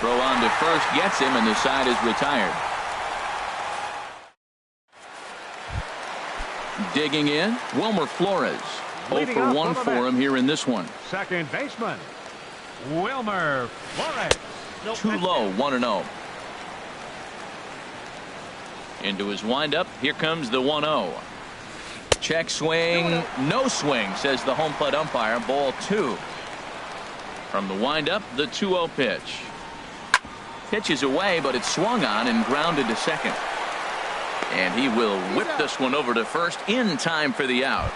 Throw on to first gets him, and the side is retired. Digging in, Wilmer Flores. 0 for 1 for him here in this one. Second baseman, Wilmer Flores. Too low, 1-0. Into his windup. Here comes the 1-0. Check swing. No swing, says the home plate umpire. Ball 2. From the windup, the 2-0 pitch. Pitches away, but it's swung on and grounded to second. And he will whip this one over to first in time for the out.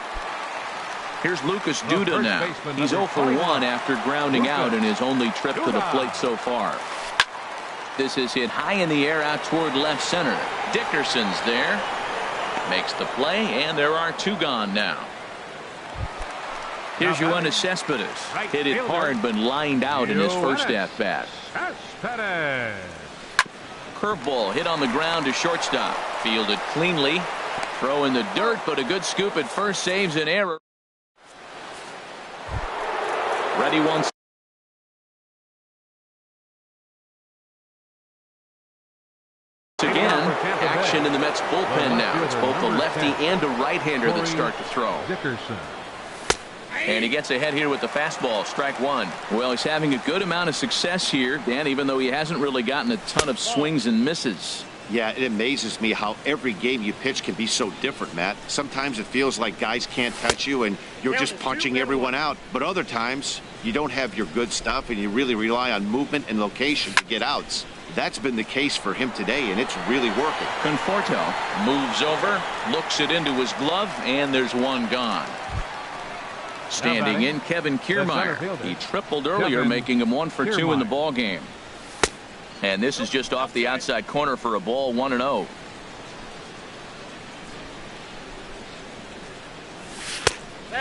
Here's Lucas Duda now. He's 0 for 1 after grounding out in his only trip to the plate so far. This is hit high in the air out toward left center. Dickerson's there. Makes the play, and there are 2 gone now. Here's Yoenis Cespedes. Hit it hard, but lined out in his first at-bat. Curveball hit on the ground to shortstop. Fielded cleanly. Throw in the dirt, but a good scoop at first saves an error. Ready once. Again, action in the Mets bullpen now. It's both a lefty and a right-hander that start to throw. And he gets ahead here with the fastball. Strike 1. Well, he's having a good amount of success here, Dan, even though he hasn't really gotten a ton of swings and misses. Yeah, it amazes me how every game you pitch can be so different, Matt. Sometimes it feels like guys can't touch you and you're just punching everyone out. But other times, you don't have your good stuff and you really rely on movement and location to get outs. That's been the case for him today, and it's really working. Conforto moves over, looks it into his glove, and there's 1 gone. Standing in, Kevin Kiermaier. He tripled earlier, making him 1 for 2 in the ball game. And this is just off the outside corner for a ball, 1-0.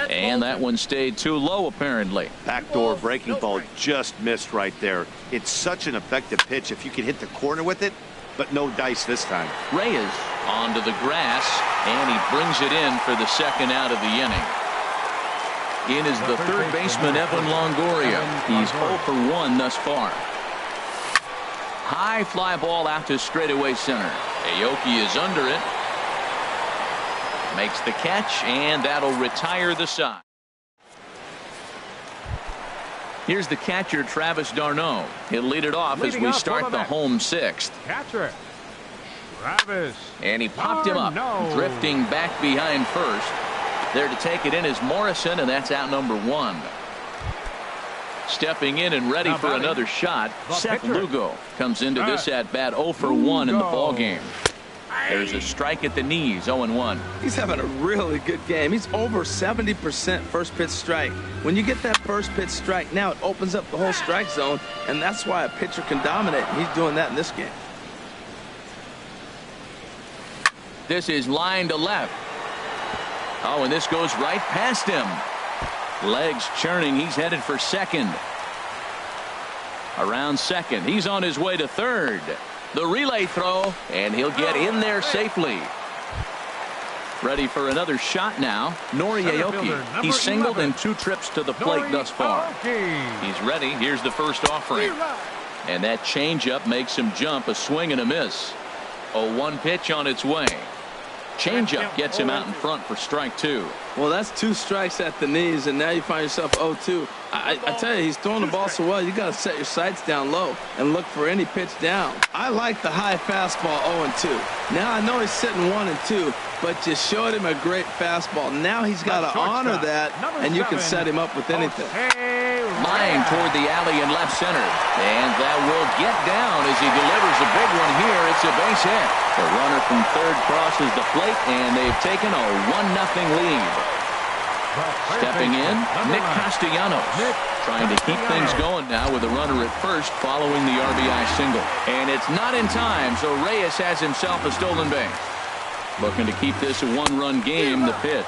And that one stayed too low, apparently. Backdoor breaking ball just missed right there. It's such an effective pitch if you can hit the corner with it, but no dice this time. Reyes onto the grass, and he brings it in for the second out of the inning. In is the third baseman, Evan Longoria. He's 0 for 1 thus far. High fly ball out to straightaway center. Aoki is under it. Makes the catch, and that'll retire the side. Here's the catcher, Travis d'Arnaud. He'll lead it off as we start the home 6th. Catcher, Travis. And he popped him up, drifting back behind first. There to take it in is Morrison, and that's out number 1. Stepping in and ready for another shot, Seth Lugo comes into this at-bat 0 for 1 in the ball game. There's a strike at the knees, 0-1. He's having a really good game. He's over 70% first pitch strike. When you get that first pitch strike, now it opens up the whole strike zone, and that's why a pitcher can dominate. He's doing that in this game. This is line to left. Oh, and this goes right past him. Legs churning. He's headed for second. Around second. He's on his way to third. The relay throw, and he'll get in there safely. Ready for another shot now. Nori Aoki. He's singled in 2 trips to the plate thus far. He's ready. Here's the first offering. And that changeup makes him jump. A swing and a miss. 0-1 pitch on its way. Changeup gets him out in front for strike 2. Well, that's 2 strikes at the knees, and now you find yourself 0-2. I tell you, he's throwing the ball so well, you got to set your sights down low and look for any pitch down. I like the high fastball 0-2. Now I know he's sitting 1-2, but you showed him a great fastball. Now he's got to honor that, and you can set him up with anything. Line toward the alley in left center, and that will get down as he delivers a big one here. It's a base hit. The runner from third crosses the plate, and they've taken a 1-0 lead. Stepping in, Nick Castellanos, trying to keep things going now with a runner at first following the RBI single. And it's not in time, so Reyes has himself a stolen base. Looking to keep this a 1-run game, the pitch.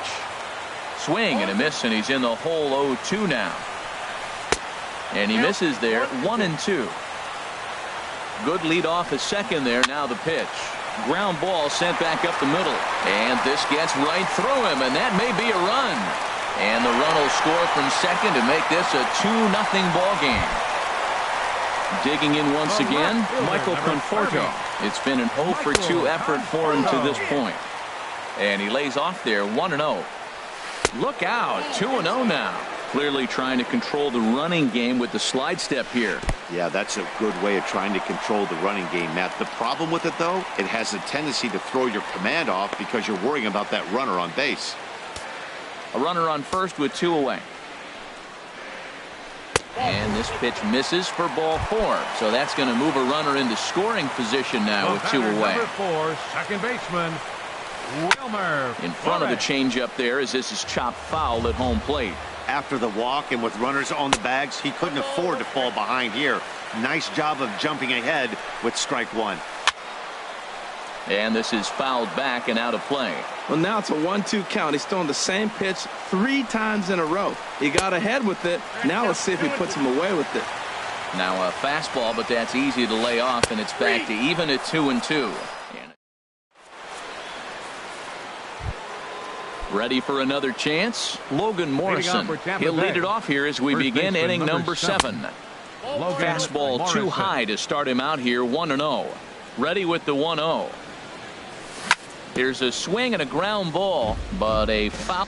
Swing and a miss, and he's in the hole 0-2 now. And he misses there. 1-2. Good lead off his second there. Now the pitch. Ground ball sent back up the middle. And this gets right through him, and that may be a run. And the run will score from second to make this a 2-0 ball game. Digging in once again, Michael Conforto. It's been an 0 for 2 effort for him to this point. And he lays off there. 1-0. Look out. 2-0 now. Clearly trying to control the running game with the slide step here. Yeah, that's a good way of trying to control the running game, Matt. The problem with it, though, it has a tendency to throw your command off because you're worrying about that runner on base. A runner on first with 2 away. And this pitch misses for ball 4. So that's going to move a runner into scoring position now with 2 away. Number 4, second baseman, Wilmer. In front of the changeup there as this is chopped foul at home plate. After the walk and with runners on the bags, he couldn't afford to fall behind here. Nice job of jumping ahead with strike 1. And this is fouled back and out of play. Well, now it's a 1-2 count. He's thrown the same pitch 3 times in a row. He got ahead with it. Now let's see if he puts him away with it. Now a fastball, but that's easy to lay off, and it's back to even at 2-2. Ready for another chance? Logan Morrison. He'll lead it off here as we begin inning number 7. Fastball too high to start him out here. 1-0. Ready with the 1-0. Here's a swing and a ground ball, but a foul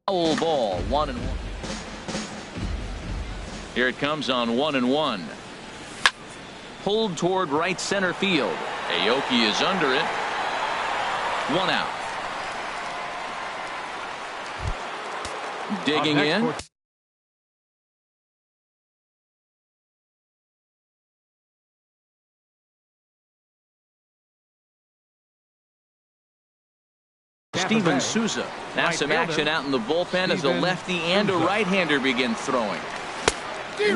ball. 1-1. Here it comes on 1-1. Pulled toward right center field. Aoki is under it. 1 out. Digging in. Steven Souza. Now some action out in the bullpen as a lefty and a right-hander begin throwing.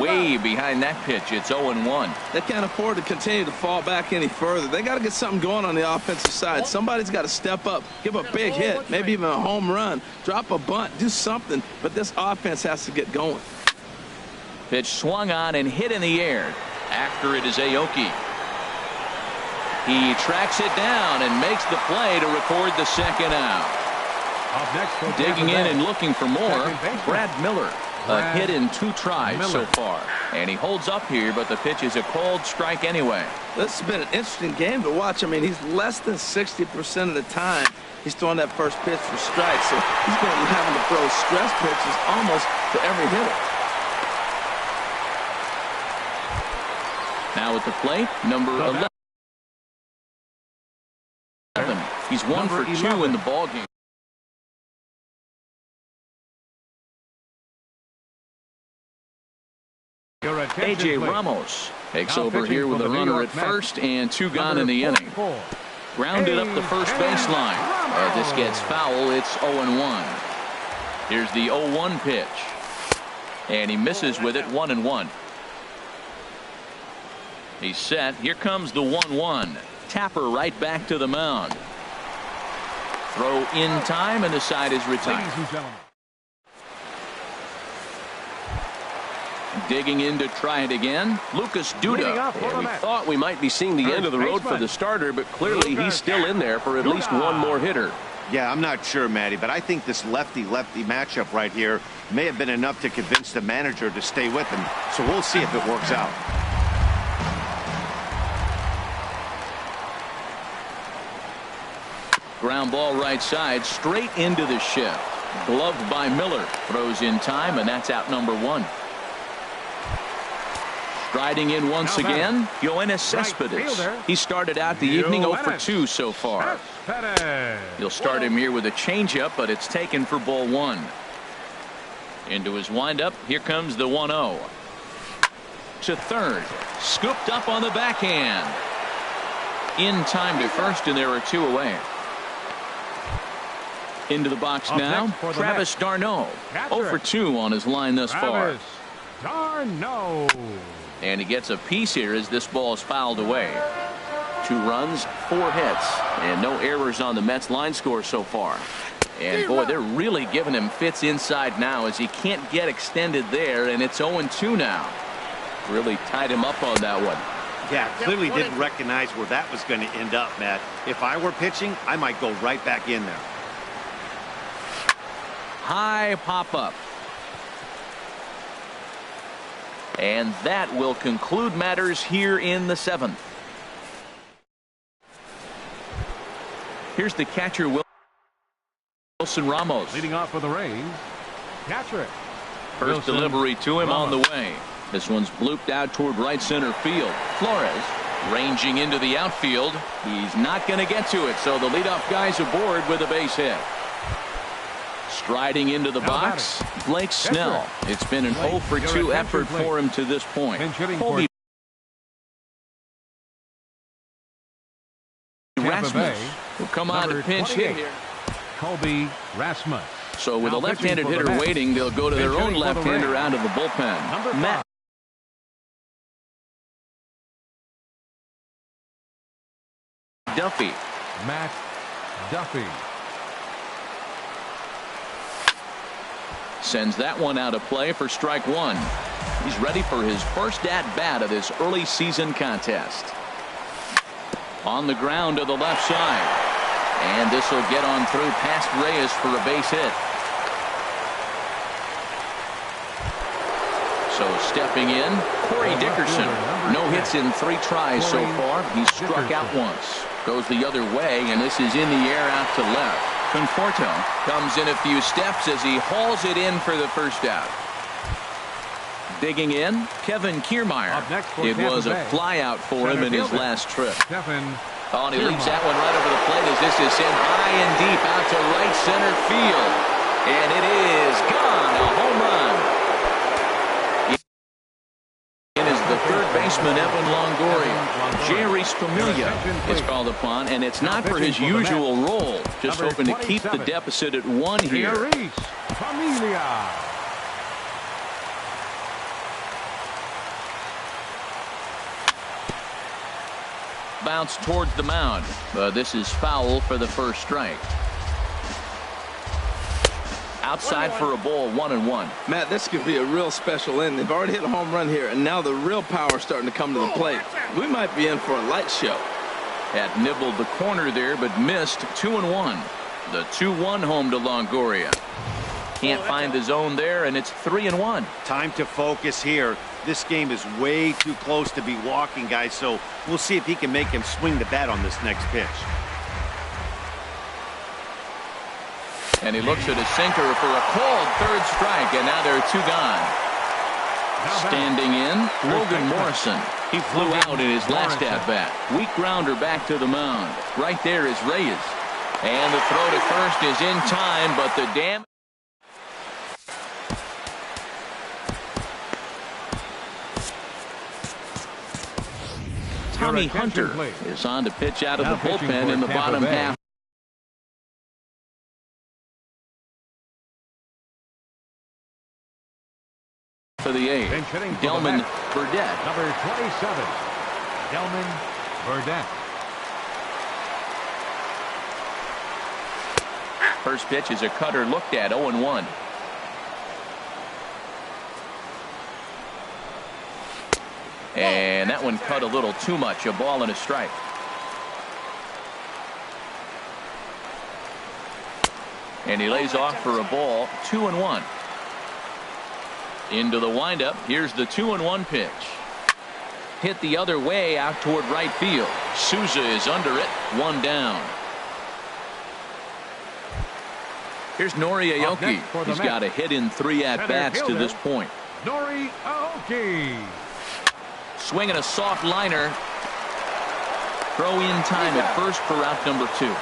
Way behind that pitch. It's 0-1. They can't afford to continue to fall back any further. They got to get something going on the offensive side. Somebody's got to step up, give a big hit, maybe even a home run, drop a bunt, do something. But this offense has to get going. Pitch swung on and hit in the air. After it is Aoki. He tracks it down and makes the play to record the second out. Digging in and looking for more, Brad Miller. A hit in 2 tries so far. And he holds up here, but the pitch is a cold strike anyway. This has been an interesting game to watch. I mean, he's less than 60% of the time he's throwing that first pitch for strikes. So he's going to be having to throw stress pitches almost to every hitter. Now at the plate, number 11. He's 1 for 2 in the ballgame. A.J. Ramos takes over here with a runner at first and 2 gone in the inning. Grounded up the first baseline. As this gets foul, it's 0-1. Here's the 0-1 pitch. And he misses with it. 1-1. He's set. Here comes the 1-1. Tapper right back to the mound. Throw in time, and the side is retired. Digging in to try it again, Lucas Duda. And we thought we might be seeing the end of the road for the starter, but clearly he's still in there for at least one more hitter. Yeah, I'm not sure, Matty, but I think this lefty-lefty matchup right here may have been enough to convince the manager to stay with him. So we'll see if it works out. Ground ball right side, straight into the shift. Gloved by Miller. Throws in time, and that's out number 1. Striding in once again, Yoenis Cespedes. He started out the evening 0 for 2 so far. He'll start him here with a changeup, but it's taken for ball 1. Into his windup, here comes the 1-0. To third, scooped up on the backhand. In time to first, and there are 2 away. Into the box now, Travis d'Arnaud. 0 for 2 on his line thus far. d'Arnaud. And he gets a piece here as this ball is fouled away. 2 runs, 4 hits, and no errors on the Mets line score so far. And boy, they're really giving him fits inside now as he can't get extended there, and it's 0-2 now. Really tied him up on that one. Yeah, clearly didn't recognize where that was going to end up, Matt. If I were pitching, I might go right back in there. High pop-up. And that will conclude matters here in the 7th. Here's the catcher, Wilson Ramos. Leading off for the Rays, catcher. First delivery to him on the way. This one's blooped out toward right center field. Flores ranging into the outfield. He's not going to get to it, so the leadoff guy's aboard with a base hit. Striding into the box, Blake Snell. It's been an 0 for 2 effort for him to this point. Rasmus will come on to pinch hit here. Colby Rasmus. So with a left-handed hitter waiting, they'll go to their own left-hander out of the bullpen. Matt Duffy. Matt Duffy. Sends that one out of play for strike one. He's ready for his first at-bat of this early season contest. On the ground to the left side. And this will get on through past Reyes for a base hit. So stepping in, Corey Dickerson. No hits in 3 tries so far. He's struck out once. Goes the other way, and this is in the air out to left. Conforto comes in a few steps as he hauls it in for the first out. Digging in, Kevin Kiermaier. It was a fly out for him in his last trip. Oh, and he leaves that one right over the plate as this is sent high and deep out to right center field. And it is gone, a home run. It is the third baseman, Evan Longoria. Jerry Familia is called upon, and it's not for his usual role. Just hoping to keep the deficit at 1 here. Familia. Bounce towards the mound. This is foul for the first strike. Outside for a ball, 1-1. Matt, this could be a real special inning. They've already hit a home run here, and now the real power is starting to come to the plate. We might be in for a light show. Had nibbled the corner there, but missed. 2-1. The 2-1 home to Longoria. Can't find the zone there, and it's 3-1. Time to focus here. This game is way too close to be walking, guys, so we'll see if he can make him swing the bat on this next pitch. And he looks at a sinker for a called third strike, and now there are 2 gone. Standing in, Logan Morrison. He flew out in his last at-bat. Weak grounder back to the mound. Right there is Reyes. And the throw to first is in time, but the damage. Tommy Hunter is on to pitch out of the bullpen in the bottom half. For the 8th, Delman Burdette. Number 27, Delman Burdette. First pitch is a cutter looked at, 0-1. And that one cut a little too much. A ball and a strike. And he lays off for a ball, 2-1. Into the windup. Here's the 2-1 pitch. Hit the other way out toward right field. Souza is under it. 1 down. Here's Nori Aoki. He's got a hit in 3 at-bats to this point. Nori Aoki. Swinging a soft liner. Throw in time at first for out number 2.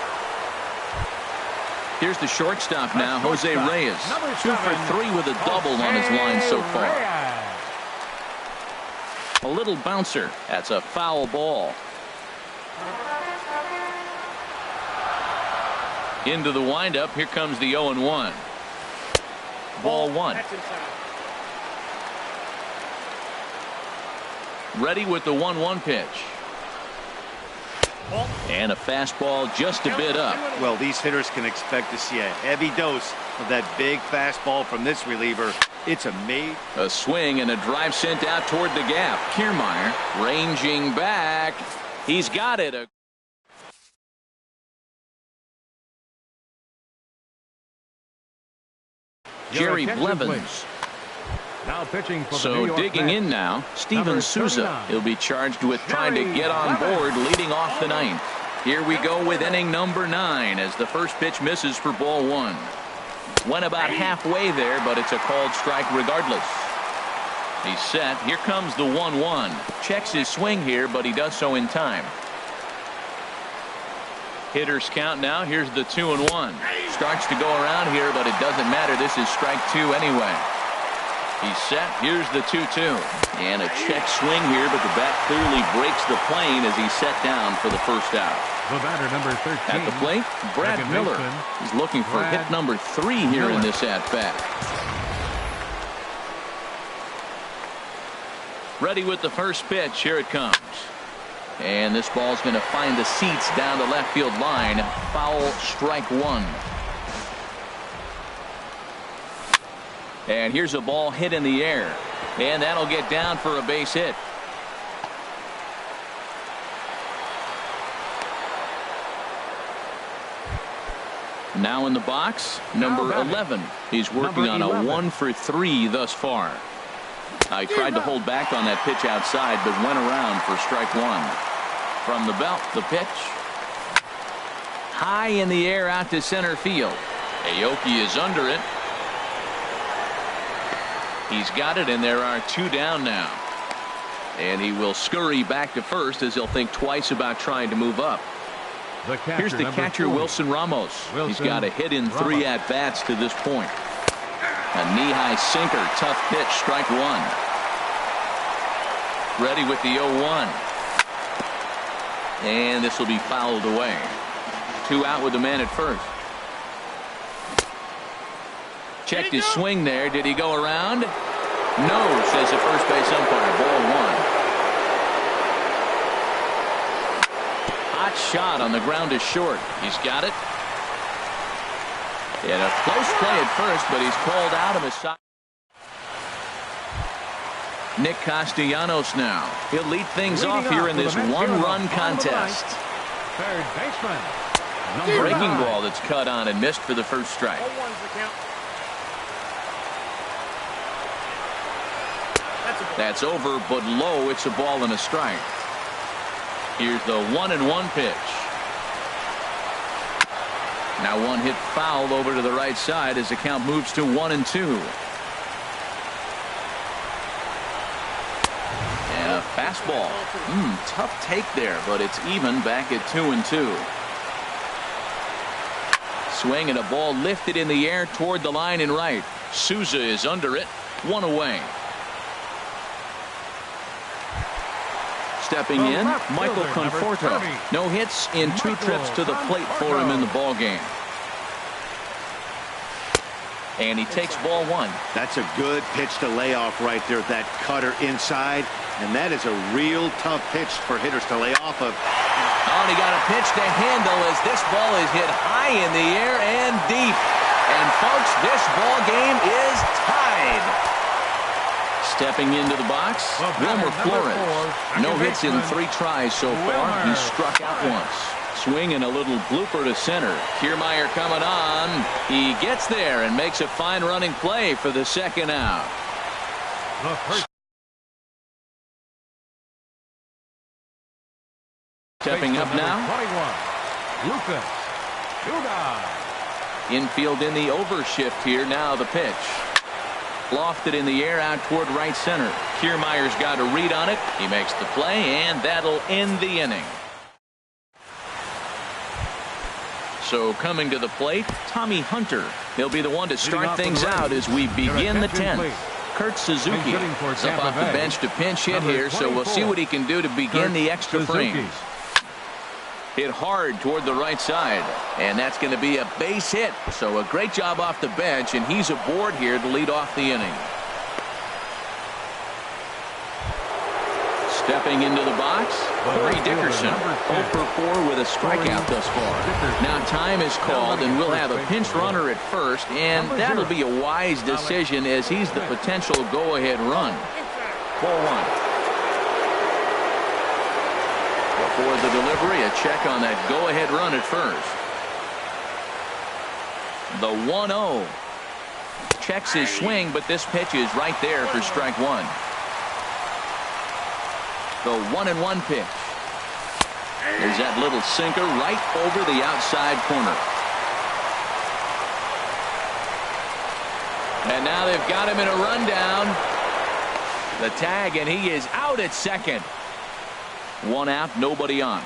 Here's the shortstop now, Jose Reyes. 2 for 3 with a double on his line so far. A little bouncer. That's a foul ball. Into the windup. Here comes the 0-1. Ball 1. Ready with the 1-1 pitch. And a fastball just a bit up. Well, these hitters can expect to see a heavy dose of that big fastball from this reliever. It's amazing. A swing and a drive sent out toward the gap. Kiermaier ranging back. He's got it. Jerry Blevins. Now pitching for the New So York digging Mets. in now, Steven Souza. 39. He'll be charged with trying to get on board leading off the ninth. Here we go with inning number 9 as the first pitch misses for ball 1. Went about halfway there, but it's a called strike regardless. He's set. Here comes the 1-1. Checks his swing here, but he does so in time. Hitters count now. Here's the 2-1. Starts to go around here, but it doesn't matter. This is strike 2 anyway. He's set. Here's the 2-2. And a check swing here, but the bat clearly breaks the plane as he's set down for the first out. The batter, number 13. At the plate, Brad Second Miller. baseman, He's looking for Brad hit number 3 here in Miller. this at-bat. Ready with the first pitch. Here it comes. And this ball's going to find the seats down the left field line. Foul, strike 1. And here's a ball hit in the air. And that'll get down for a base hit. Now in the box, number 11. He's working on a 1-for-3 thus far. I tried to hold back on that pitch outside, but went around for strike 1. From the belt, the pitch. High in the air out to center field. Aoki is under it. He's got it, and there are 2 down now. And he will scurry back to first as he'll think twice about trying to move up. Here's the catcher, Wilson Ramos. He's got a hit in 3 at-bats to this point. A knee-high sinker, tough pitch, strike 1. Ready with the 0-1. And this will be fouled away. 2 out with the man at first. Checked his swing there. Did he go around? No, says the first base umpire. Ball 1. Hot shot on the ground is short. He's got it. And a close play at first, but he's called out of his side. Nick Castellanos now. He'll lead things off here in this 1-run contest. Third baseman. Breaking ball that's cut on and missed for the first strike. That's over, but low. It's a ball and a strike. Here's the 1-1 pitch. Now one hit foul over to the right side as the count moves to 1-2. And a fastball. Tough take there, but it's even back at 2-2. Swing and a ball lifted in the air toward the line and right. Souza is under it. 1 away. Stepping in, Michael Conforto. No hits in 2 trips to the plate for him in the ball game. And he takes ball 1. That's a good pitch to lay off right there. That cutter inside. And that is a real tough pitch for hitters to lay off of. Oh, and he got a pitch to handle as this ball is hit high in the air and deep. And folks, this ball game is tied. Stepping into the box, Wilmer Flores. No hits in 3 tries so far. He struck out once. Swing and a little blooper to center. Kiermaier coming on. He gets there and makes a fine running play for the second out. Stepping up now. 21. Lucas Duda. Infield in the overshift here. Now the pitch. Lofted in the air out toward right center. Kiermaier's got a read on it. He makes the play, and that'll end the inning. So coming to the plate, Tommy Hunter. He'll be the one to start things out as we begin the 10th. Kurt Suzuki is up off the bench to pinch hit here, so we'll see what he can do to begin the extra frames. Hit hard toward the right side, and that's going to be a base hit. So a great job off the bench, and he's aboard here to lead off the inning. Stepping into the box, Corey Dickerson, 0 for 4 with a strikeout thus far. Now time is called, and we'll have a pinch runner at first, and that'll be a wise decision as he's the potential go-ahead run. Ball 1. Before the delivery, a check on that go-ahead run at first. The 1-0. Checks his swing, but this pitch is right there for strike 1. The 1-1 pitch. There's that little sinker right over the outside corner. And now they've got him in a rundown. The tag, and he is out at second. 1 out, nobody on.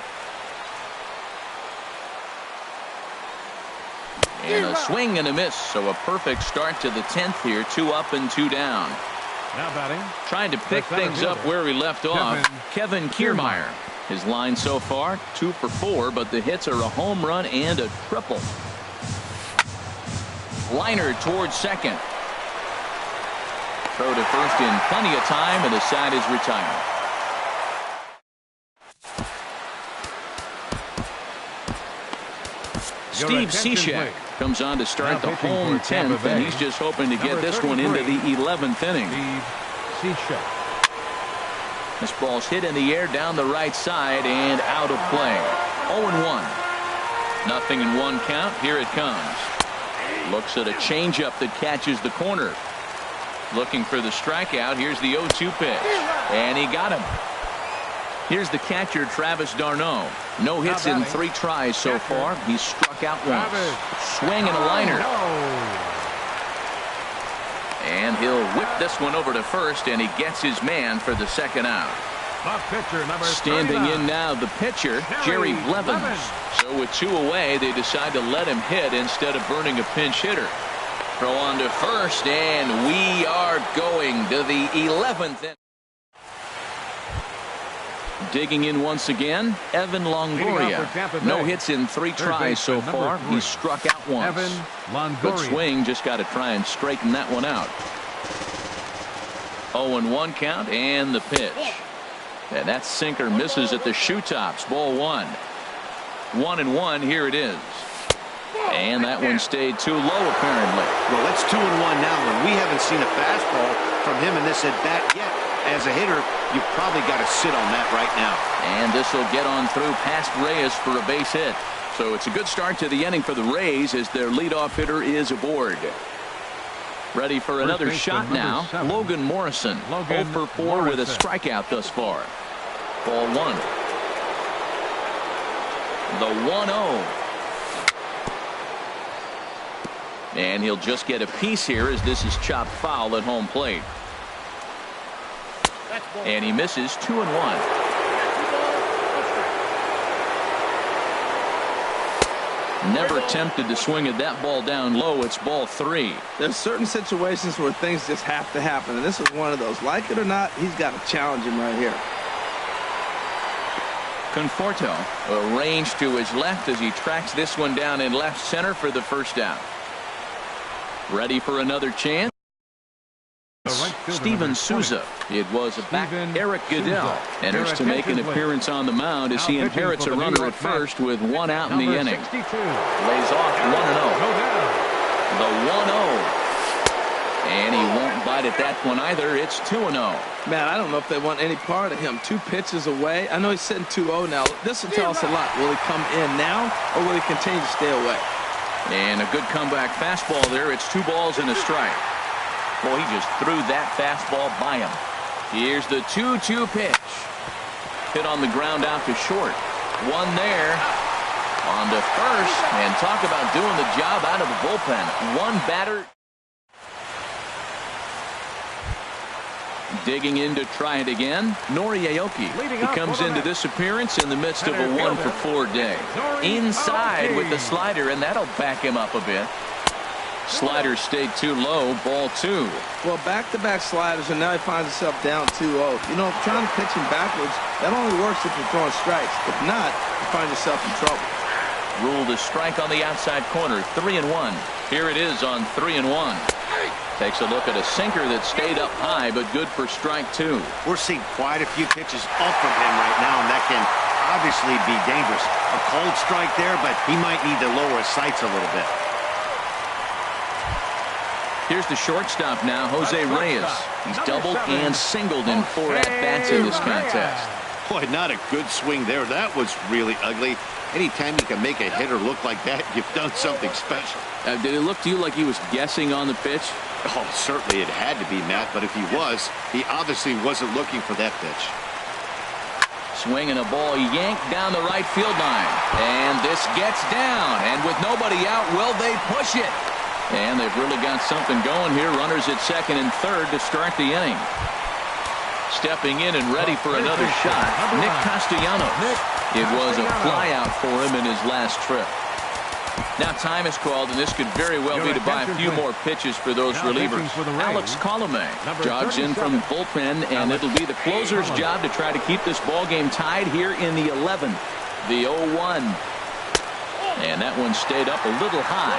And a swing and a miss, so a perfect start to the 10th here. 2 up and 2 down. Now batting. Trying to pick things up where we left off. Kevin Kiermaier. His line so far, 2 for 4, but the hits are a home run and a triple. Liner towards second. Throw to first in plenty of time, and the side is retired. Steve Cishek comes on to start the home 10th, and he's just hoping to get this one into the 11th inning. This ball's hit in the air down the right side and out of play. 0-1. Nothing in 1 count. Here it comes. Looks at a changeup that catches the corner. Looking for the strikeout. Here's the 0-2 pitch. And he got him. Here's the catcher, Travis d'Arnaud. No hits in 3 tries so far. He's struck out once. Swing and a liner. And he'll whip this one over to first, and he gets his man for the second out. Standing in now, the pitcher, Jerry Blevins. So with 2 away, they decide to let him hit instead of burning a pinch hitter. Throw on to first, and we are going to the 11th inning. Digging in once again, Evan Longoria. No hits in 3 tries so far. He's struck out once. Good swing, just got to try and straighten that one out. 0-1 count, and the pitch. And that sinker misses at the shoe tops. Ball 1. 1-1, here it is. And that one stayed too low, apparently. Well, it's 2-1 now, and we haven't seen a fastball from him in this at-bat yet. As a hitter, you've probably got to sit on that right now. And this will get on through past Reyes for a base hit. So it's a good start to the inning for the Rays as their leadoff hitter is aboard. Ready for another shot now. Logan Morrison. 0 for 4 with a strikeout thus far. Ball 1. The 1-0. And he'll just get a piece here as this is chopped foul at home plate. And he misses. 2-1. Never tempted to swing at that ball down low. It's ball 3. There's certain situations where things just have to happen, and this is one of those. Like it or not, he's got to challenge him right here. Conforto arranged to his left as he tracks this one down in left center for the first out. Ready for another chance. Steven Souza. It was a back. Eric Goodell enters to make an appearance on the mound as he inherits a runner at first with 1 out in the inning. Lays off 1-0. The 1-0. And he won't bite at that one either. It's 2-0. Man, I don't know if they want any part of him. 2 pitches away. I know he's sitting 2-0 now. This will tell us a lot. Will he come in now, or will he continue to stay away? And a good comeback fastball there. It's 2 balls and a strike. Boy, he just threw that fastball by him. Here's the 2-2 pitch. Hit on the ground out to short. 1 there. On to first. And talk about doing the job out of the bullpen. 1 batter. Digging in to try it again. Nori Aoki. He comes into this appearance in the midst of a 1 for 4 day. Inside with the slider, and that'll back him up a bit. Slider stayed too low. Ball 2. Well, back-to-back sliders, and now he finds himself down 2-0. You know, trying to pitch him backwards, that only works if you're throwing strikes. If not, you find yourself in trouble. Ruled a strike on the outside corner. 3-1. Here it is on 3-1. Takes a look at a sinker that stayed up high, but good for strike two. We're seeing quite a few pitches up from him right now, and that can obviously be dangerous. A cold strike there, but he might need to lower his sights a little bit. Here's the shortstop now, Jose Reyes. He's doubled and singled in 4 at-bats in this contest. Boy, not a good swing there. That was really ugly. Anytime you can make a hitter look like that, you've done something special. Did it look to you like he was guessing on the pitch? Oh, certainly it had to be, Matt, but if he was, he obviously wasn't looking for that pitch. Swinging a ball yanked down the right field line. And this gets down. And with nobody out, will they push it? And they've really got something going here. Runners at second and third to start the inning. Stepping in and ready for another shot, Nick Castellanos. It was a flyout for him in his last trip. Now time is called, and this could very well be to buy a few more pitches for those relievers. Alex Colomé jogs in from the bullpen, and it'll be the closer's job to try to keep this ball game tied here in the 11th. The 0-1. And that one stayed up a little high.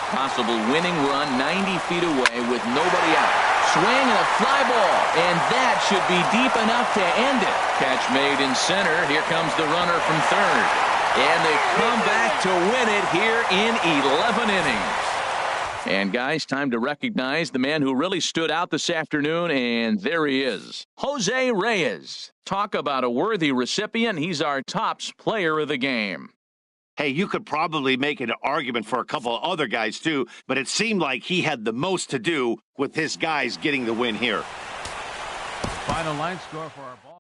Possible winning run 90 feet away with nobody out. Swing and a fly ball, and that should be deep enough to end it. Catch made in center. Here comes the runner from third. And they come back to win it here in 11 innings. And guys, time to recognize the man who really stood out this afternoon, and there he is. Jose Reyes. Talk about a worthy recipient. He's our tops player of the game. Hey, you could probably make an argument for a couple of other guys, too, but it seemed like he had the most to do with his guys getting the win here. Final line score for our ball.